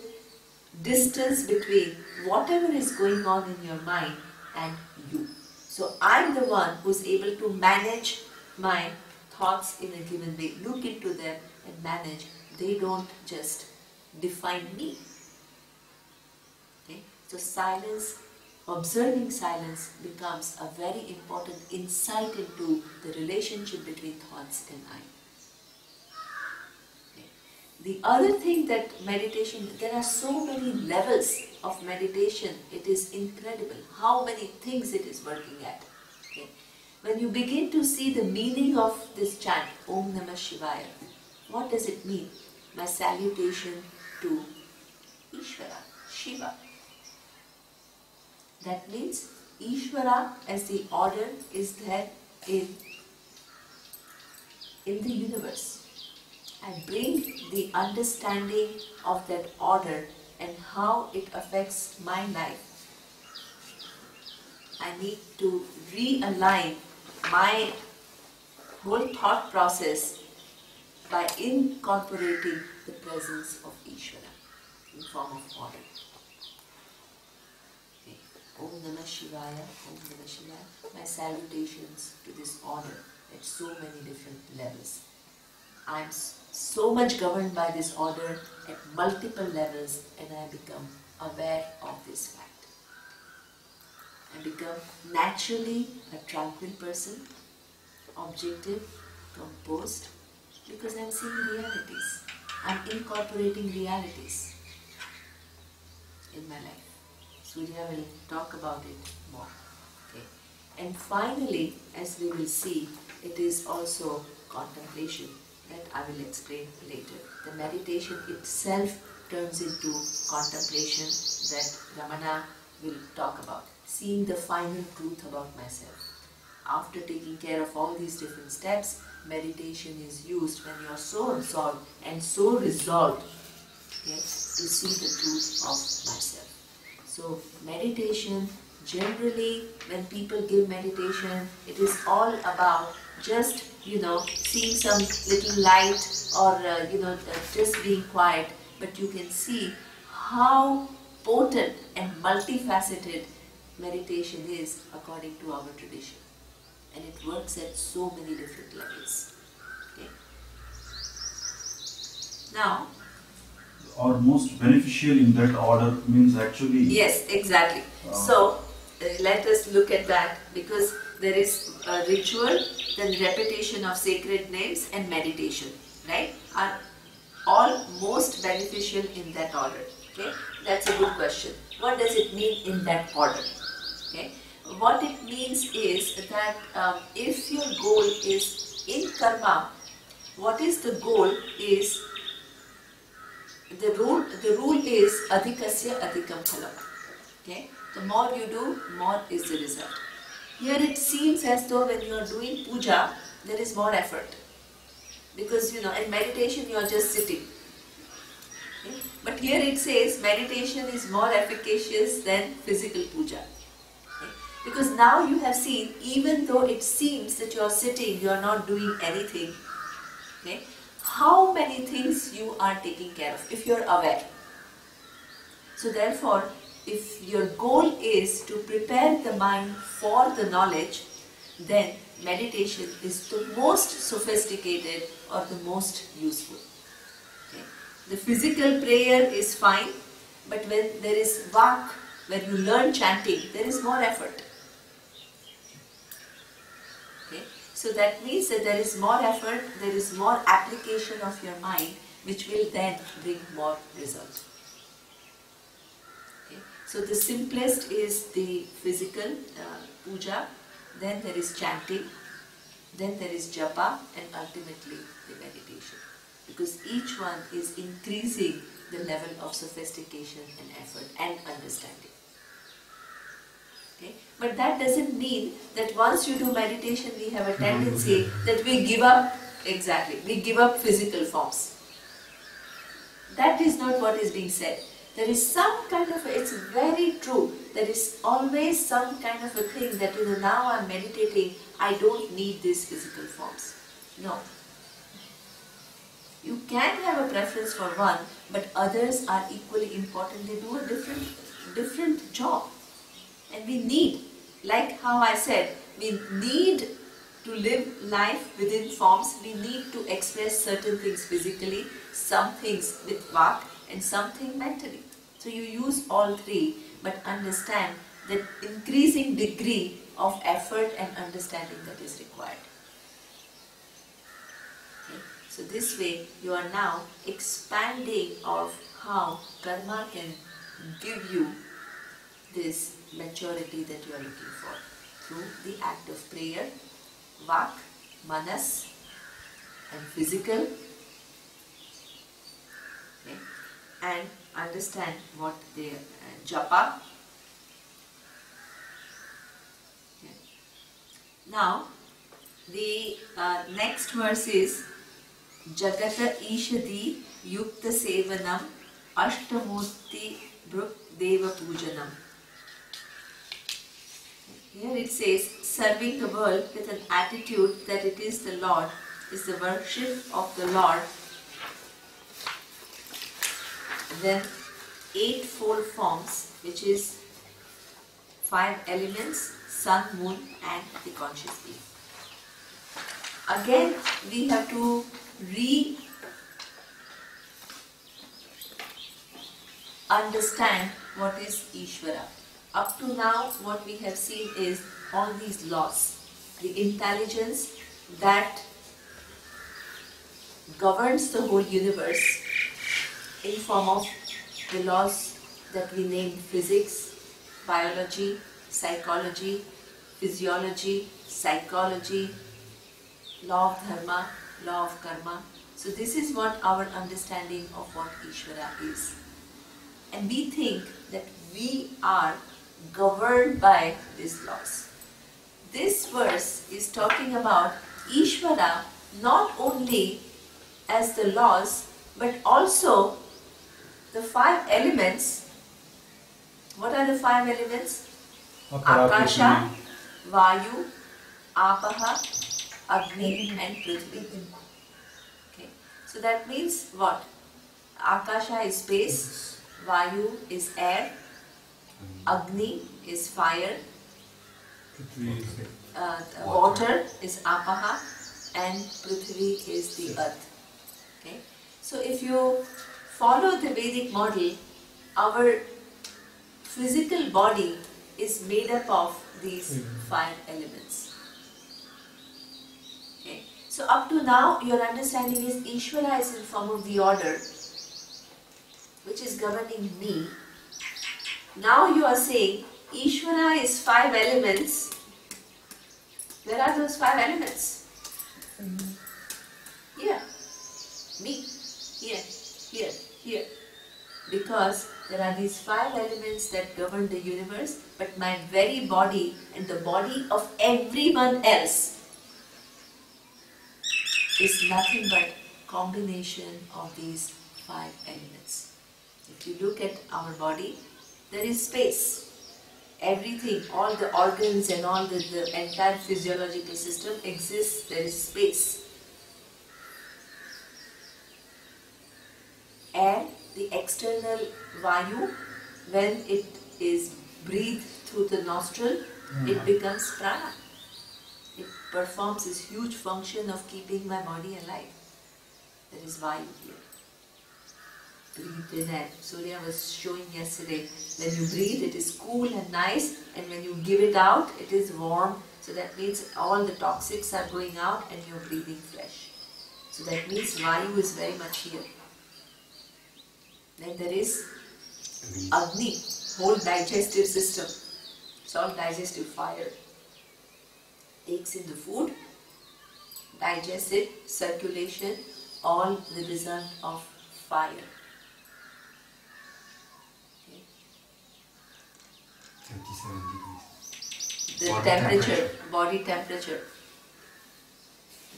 distance between whatever is going on in your mind and you. So I'm the one who's able to manage my thoughts in a given way, look into them and manage. They don't just define me. Okay? So silence, observing silence becomes a very important insight into the relationship between thoughts and I. Okay? The other thing that meditation, there are so many levels of meditation, it is incredible how many things it is working at. Okay? When you begin to see the meaning of this chant, Om Namah Shivaya, what does it mean? My salutation to Ishvara, Shiva. That means Ishvara as the order is there in the universe. I bring the understanding of that order and how it affects my life. I need to realign my whole thought process by incorporating the presence of Ishvara in form of order. Okay. Om Namah Shivaya, Om Namah Shivaya. My salutations to this order at so many different levels. I am so much governed by this order at multiple levels, and I become aware of this fact. I become naturally a tranquil person, objective, composed, because I am seeing realities. I am incorporating realities in my life. Surya will talk about it more. Okay. And finally, as we will see, it is also contemplation. That I will explain later. The meditation itself turns into contemplation that Ramana will talk about. Seeing the final truth about myself. After taking care of all these different steps, meditation is used when you are so absorbed and so resolved, okay, to see the truth of myself. So meditation, generally when people give meditation, it is all about just seeing some little light or just being quiet, but you can see how potent and multifaceted meditation is according to our tradition, and it works at so many different levels. Okay. Now, or most beneficial in that order means actually. Yes, exactly. So let us look at that, because there is a ritual, then repetition of sacred names and meditation, right, are all most beneficial in that order. Okay, that's a good question. What does it mean in that order? Okay, what it means is that if your goal is in karma, what is the goal is the rule is adhikasya adhikam phalam. Okay, the more you do, more is the result. Here it seems as though when you are doing puja, there is more effort. Because in meditation you are just sitting. Okay? But here it says meditation is more efficacious than physical puja. Okay? Because now you have seen, even though it seems that you are sitting, you are not doing anything, okay, how many things you are taking care of if you are aware. So therefore, if your goal is to prepare the mind for the knowledge, then meditation is the most sophisticated or the most useful. Okay. The physical prayer is fine, but when there is vak, when you learn chanting, there is more effort. Okay. So that means that there is more effort, there is more application of your mind, which will then bring more result. Okay. So the simplest is the physical puja, then there is chanting, then there is japa, and ultimately the meditation. Because each one is increasing the level of sophistication and effort and understanding. Okay? But that doesn't mean that once you do meditation, we have a tendency that we give up, we give up physical forms. That is not what is being said. There is some kind of, it's very true, there is always some kind of a thing that, now I am meditating, I don't need these physical forms. No. You can have a preference for one, but others are equally important. They do a different job. And we need, like how I said, we need to live life within forms. We need to express certain things physically, some things with vak, and something mentally. So you use all three, but understand that increasing degree of effort and understanding that is required. Okay? So this way you are now expanding of how karma can give you this maturity that you are looking for through the act of prayer, vak, manas, and physical. Okay? And understand what they japa. Okay. Now, the next verse is Jagata Ishadi Yukta Sevanam Ashtamurti Bruk Deva Pujanam. Here it says, serving the world with an attitude that it is the Lord, is the worship of the Lord. Then eightfold forms, which is 5 elements, sun, moon, and the conscious being. Again, we have to understand what is Ishvara. Up to now, what we have seen is all these laws, the intelligence that governs the whole universe in form of the laws that we name physics, biology, psychology, physiology, psychology, law of dharma, law of karma. So this is what our understanding of what Ishvara is. And we think that we are governed by these laws. This verse is talking about Ishvara not only as the laws, but also the 5 elements. What are the 5 elements? Akasha, Vayu, Apaha, Agni, and Prithvi. Okay. So that means what? Akasha is space, Vayu is air, Agni is fire, water is Apaha, and Prithvi is the earth. Okay. So if you follow the Vedic model, our physical body is made up of these 5 elements. Okay. So up to now, your understanding is Ishvara is in form of the order, which is governing me. Now you are saying Ishvara is 5 elements. Where are those 5 elements? Here. Me. Here. Here. Here. Because there are these 5 elements that govern the universe, but my very body and the body of everyone else is nothing but combination of these 5 elements. If you look at our body, there is space. Everything, all the organs and all the entire physiological system exists, there is space. Air, the external Vayu, when it is breathed through the nostril, it becomes prana. It performs this huge function of keeping my body alive. That is Vayu here. Breathe in and Surya was showing yesterday, when you breathe it is cool and nice, and when you give it out it is warm. So that means all the toxics are going out and you are breathing fresh. So that means Vayu is very much here. Then there is Agni, whole digestive system. It's all digestive fire. Takes in the food, digests it, circulation, all the result of fire. Okay. 37 degrees. The Body temperature, body temperature.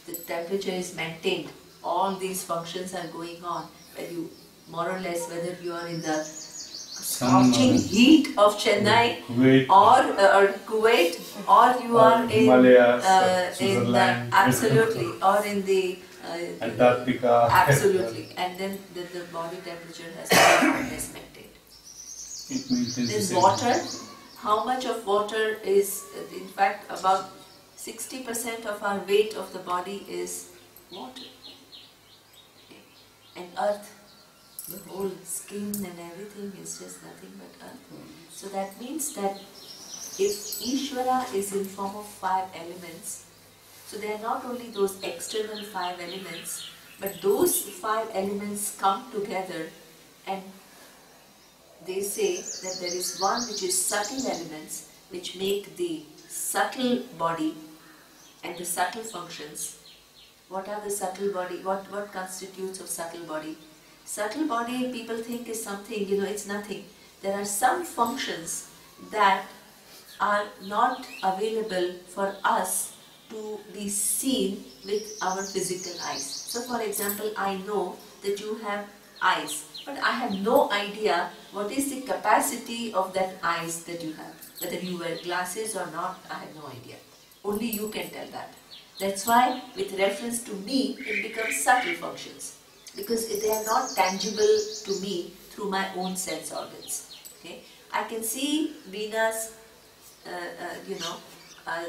The temperature is maintained. All these functions are going on. Whether you, more or less, whether you are in the scorching heat of Chennai Kuwait, or Kuwait, or you are in Himalayas, in the, Switzerland, absolutely, or in the Antarctica. absolutely, and then the body temperature has been more or less maintained. It maintains There's the same. water. How much of water is, in fact, about 60% of our weight of the body is water. Okay. And earth, the whole skin and everything is just nothing but earth. So that means that if Ishvara is in form of 5 elements, so they are not only those external 5 elements, but those 5 elements come together, and they say that there is one which is subtle elements which make the subtle body and the subtle functions. What are the subtle body? What constitutes of subtle body? Subtle body, people think is something, it's nothing. There are some functions that are not available for us to be seen with our physical eyes. So for example, I know that you have eyes, but I have no idea what is the capacity of that eyes that you have. Whether you wear glasses or not, I have no idea. Only you can tell that. That's why with reference to me, it becomes subtle functions. Because they are not tangible to me through my own sense organs. Okay? I can see Venus,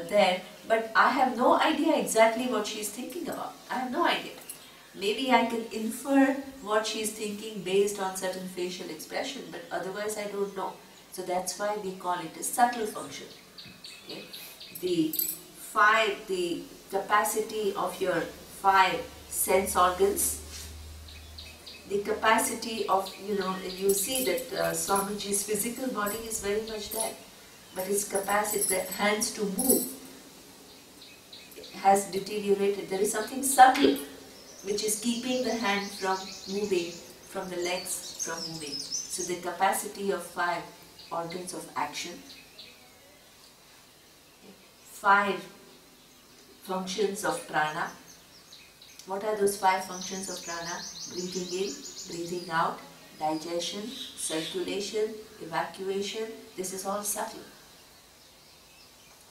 there, but I have no idea exactly what she is thinking about. I have no idea. Maybe I can infer what she is thinking based on certain facial expression, but otherwise I don't know. So that's why we call it a subtle function. Okay? The capacity of your 5 sense organs, the capacity of, you see that Swamiji's physical body is very much there, but his capacity, the hands to move, has deteriorated. There is something subtle which is keeping the hand from moving, from the legs from moving. So the capacity of 5 organs of action, 5 functions of prana. What are those 5 functions of prana? Breathing in, breathing out, digestion, circulation, evacuation. This is all subtle.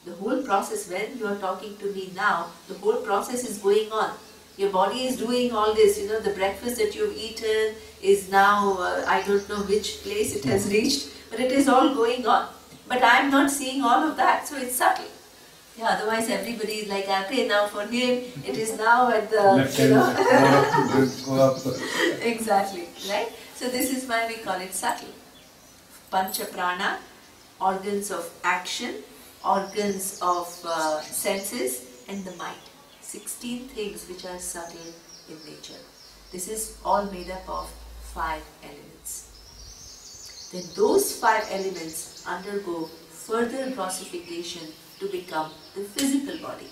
The whole process, when you are talking to me now, the whole process is going on. Your body is doing all this, the breakfast that you've eaten is now, I don't know which place it has reached, but it is all going on. But I am not seeing all of that, so it's subtle. Yeah, otherwise everybody is like, okay, now for him, it is now at the, Go up. Exactly, right? So this is why we call it subtle. Pancha prana, organs of action, organs of senses, and the mind. 16 things which are subtle in nature. This is all made up of 5 elements. Then those 5 elements undergo further grossification to become the physical body.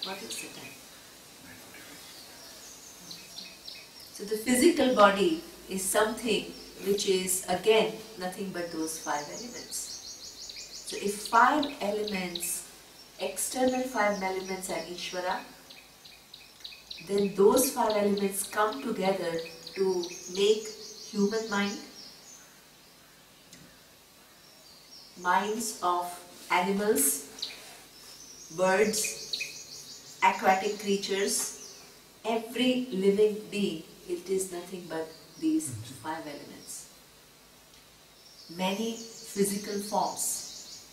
What is the time? So the physical body is something which is again nothing but those 5 elements. So if 5 elements, external 5 elements are Ishvara, then those 5 elements come together to make human mind, minds of animals, birds, aquatic creatures, every living being, it is nothing but these 5 elements. Many physical forms.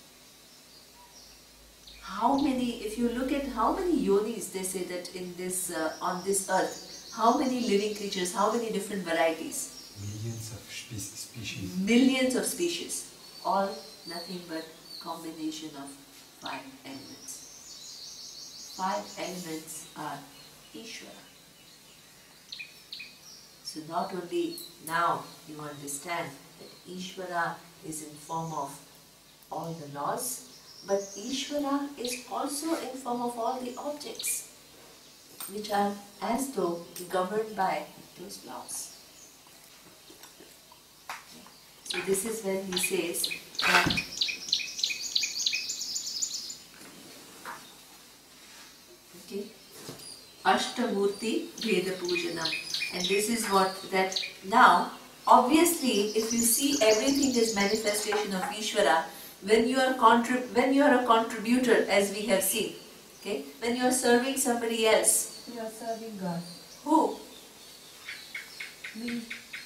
How many, if you look at how many yonis they say that in this, on this earth, how many living creatures, how many different varieties? Millions of species. Millions of species. All nothing but combination of 5 elements. 5 elements are Ishvara. So not only now you understand that Ishvara is in form of all the laws, but Ishvara is also in form of all the objects, which are as though governed by those laws. So this is when he says that Ashtamurti Veda Pujanam. And this is what that now, obviously, if you see everything is manifestation of Ishvara, when you are a contributor, as we have seen, okay, when you are serving somebody else, You are serving God. who? Me.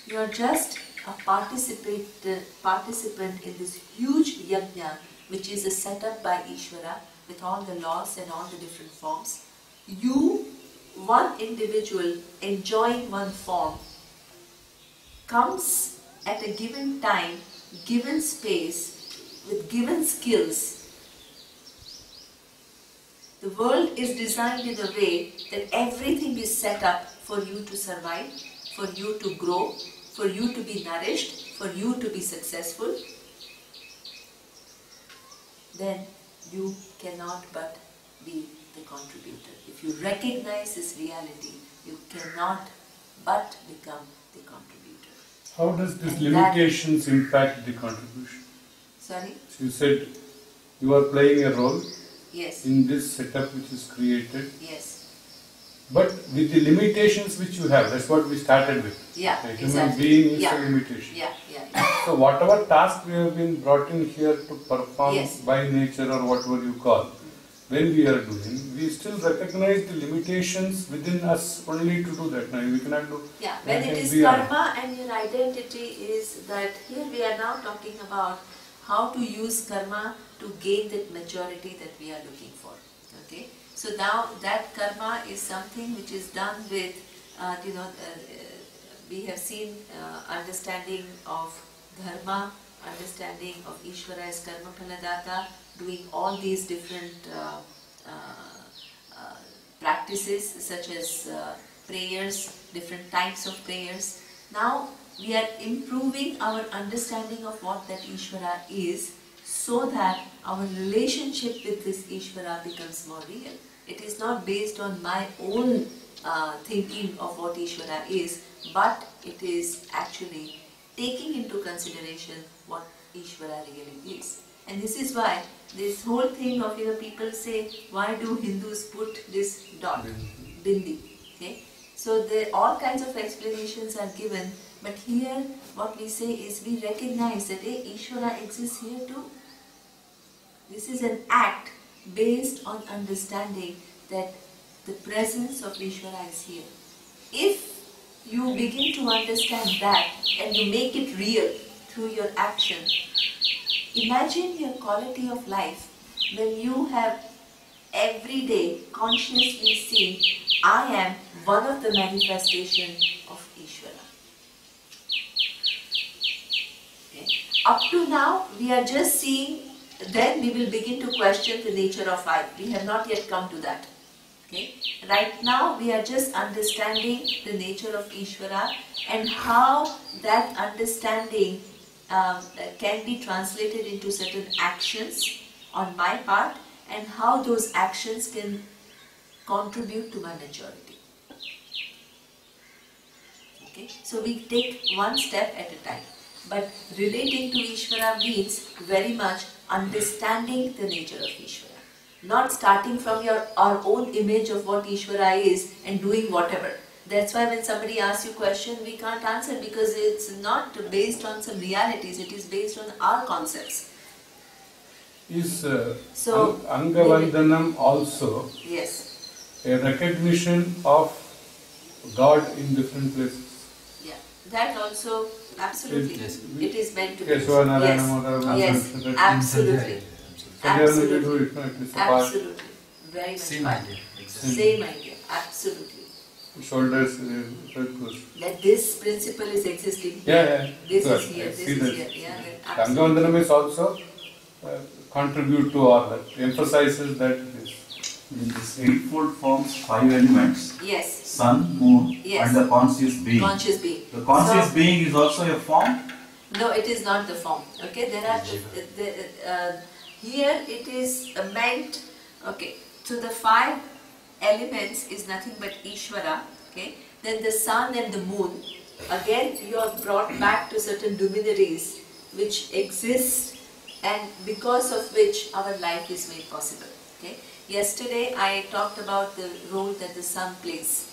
You are just a participant in this huge yajna, which is a setup by Ishvara with all the laws and all the different forms. You, one individual enjoying one form, comes at a given time, given space, with given skills. The world is designed in a way that everything is set up for you to survive, for you to grow, for you to be nourished, for you to be successful. Then you cannot but be the contributor. If you recognize this reality, you cannot but become the contributor. How does these And limitations impact the contribution? Sorry? So you said you are playing a role Yes. in this setup which is created, Yes. but with the limitations which you have, that's what we started with. Yeah, A human exactly. being is Yeah. a limitation. Yeah. So whatever task we have been brought in here to perform Yes. by nature or whatever you call, when we are doing, we still recognize the limitations within us only to do that. Now we cannot do. Yeah, when that it and is beyond. karma and your identity is that, here we are now talking about how to use karma to gain that maturity that we are looking for. Okay, so now that karma is something which is done with, we have seen understanding of dharma, understanding of Ishvara as karma phaladata, doing all these different practices such as prayers, different types of prayers. Now we are improving our understanding of what that Ishvara is, so that our relationship with this Ishvara becomes more real. It is not based on my own thinking of what Ishvara is, but it is actually taking into consideration what Ishvara really is. And this is why this whole thing of, people say, why do Hindus put this dot, bindi? Okay? So all kinds of explanations are given, but here what we say is we recognize that Ishvara exists here too. This is an act based on understanding that the presence of Ishvara is here. If you begin to understand that and you make it real through your action, imagine your quality of life when you have every day consciously seen, I am one of the manifestations of Ishvara. Okay. Up to now, we are just seeing, then we will begin to question the nature of I. We have not yet come to that. Okay. Right now, we are just understanding the nature of Ishvara and how that understanding can be translated into certain actions on my part, and how those actions can contribute to my maturity. Okay, so we take one step at a time. But relating to Ishvara means very much understanding the nature of Ishvara. Not starting from our own image of what Ishvara is and doing whatever. That's why when somebody asks you a question, we can't answer, because it's not based on some realities, it is based on our concepts. Is So, Angavandanam also yes, a recognition of God in different places. Yeah, that also, absolutely. Yes. It is meant to be. Kesava Narayana Yes, Madhava, yes, so that- absolutely. Similarly we do it, no? It is a part. Absolutely. Very much Same part. idea. Exactly. Same idea, absolutely. Shoulders, very close. That this principle is existing here. Yeah, yeah. This Sure, is here, I this see is that. here. Yeah, that Ganga absolutely. Vandanam is also contribute to all that, emphasizes that this. In this eightfold forms 5 elements: Yes, sun, moon, Yes. and the conscious being. conscious being. The conscious So- being is also a form. No, it is not the form. Okay, there are here it is meant. Okay, so the 5 elements is nothing but Ishvara. Okay, then the sun and the moon. Again, you are brought back to certain luminaries which exist, and because of which our life is made possible. Okay, yesterday I talked about the role that the sun plays.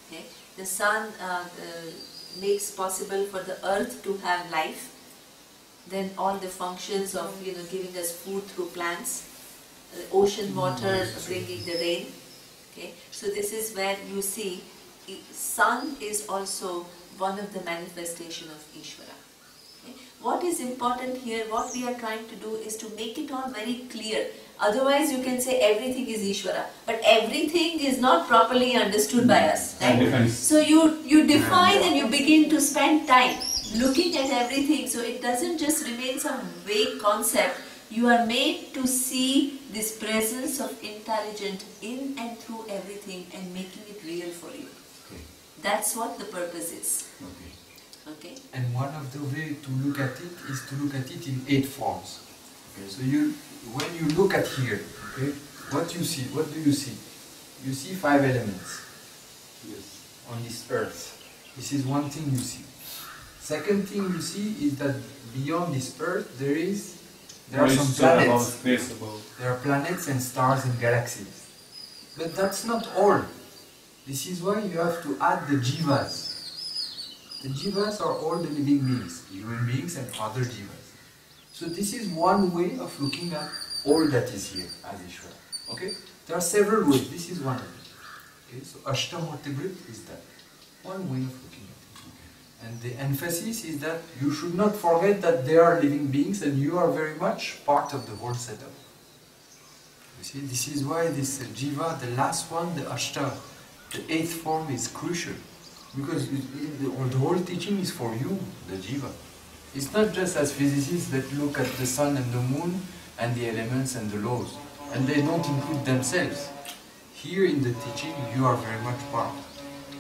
Okay, the sun makes possible for the earth to have life. Then all the functions of giving us food through plants, ocean water bringing the rain. Okay, so this is where you see sun is also one of the manifestation of Ishvara. Okay. What is important here, what we are trying to do is to make it all very clear. Otherwise you can say everything is Ishvara, but everything is not properly understood by us. Right? So you define and you begin to spend time looking at everything, so it doesn't just remain some vague concept. You are made to see this presence of intelligent in and through everything and making it real for you. Okay. That's what the purpose is. Okay. Okay? And one of the way to look at it is to look at it in 8 forms. Okay. So when you look at here, okay, what do you see? You see 5 elements. Yes. On this earth. This is one thing you see. Second thing you see is that beyond this earth there are some planets. Space above. There are planets and stars and galaxies. But that's not all. This is why you have to add the jivas. The jivas are all the living beings, human beings and other jivas. So this is one way of looking at all that is here as Ishvara. Okay? There are several ways. This is one of them. Okay? So Ashtamurti is that. One way of looking at it. And the emphasis is that you should not forget that they are living beings and you are very much part of the whole setup. You see, this is why this jiva, the last one, the ashta, the 8th form is crucial. Because the whole teaching is for you, the jiva. It's not just as physicists that look at the sun and the moon and the elements and the laws. And they don't include themselves. Here in the teaching, you are very much part.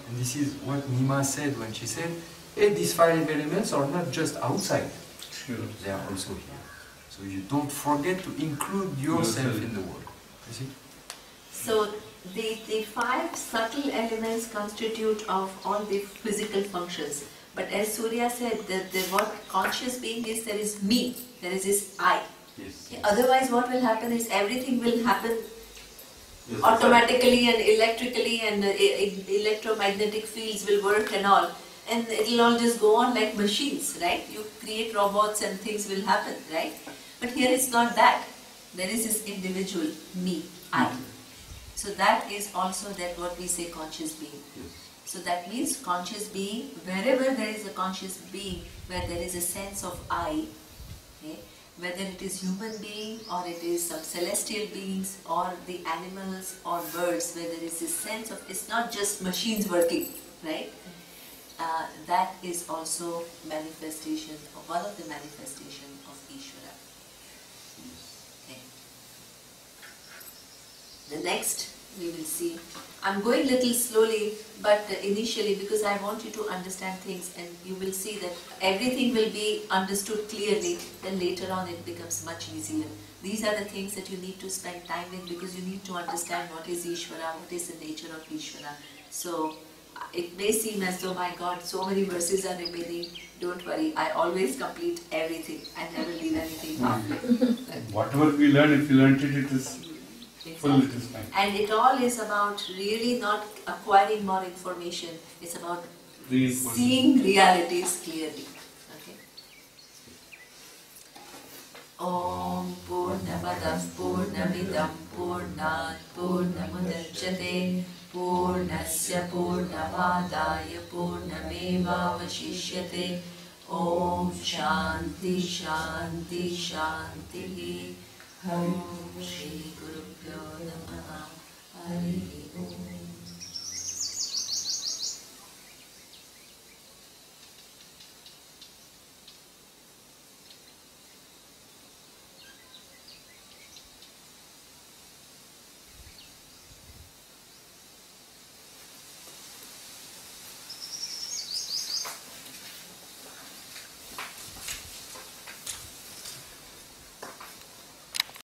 And this is what Neema said when she said, hey, these 5 elements are not just outside. Sure. They are also here. So you don't forget to include yourself in the world. You see? So the 5 subtle elements constitute of all the physical functions. But as Surya said, what conscious being is, there is me, there is this I. Yes. Okay, otherwise what will happen is everything will happen automatically and electrically, and electromagnetic fields will work and all. And it will all just go on like machines, right? You create robots and things will happen, right? But here it's not that. There is this individual, me, I. So that is also that what we say conscious being. So that means conscious being, wherever there is a conscious being, where there is a sense of I, okay, whether it is human being or it is some celestial beings or the animals or birds, where there is this sense of, it's not just machines working, right? That is also manifestation, or one of the manifestation of Ishvara. Okay. The next we will see. I'm going little slowly, but initially, because I want you to understand things, and you will see that everything will be understood clearly, then later on it becomes much easier. These are the things that you need to spend time with, because you need to understand what is Ishvara, what is the nature of Ishvara. So it may seem as though, my God, so many verses are remaining. Don't worry, I always complete everything. I never leave anything halfway. Whatever we learn, if you learned it, it is full, it is fine. And it all is about really not acquiring more information. It's about seeing realities clearly. Okay. Om Purnamadav Purnamidam Purnat Purnamudachyate Purnasya Purnamadaya Purnameva Vashishyate. Om Shanti Shanti Shanti. Om Shri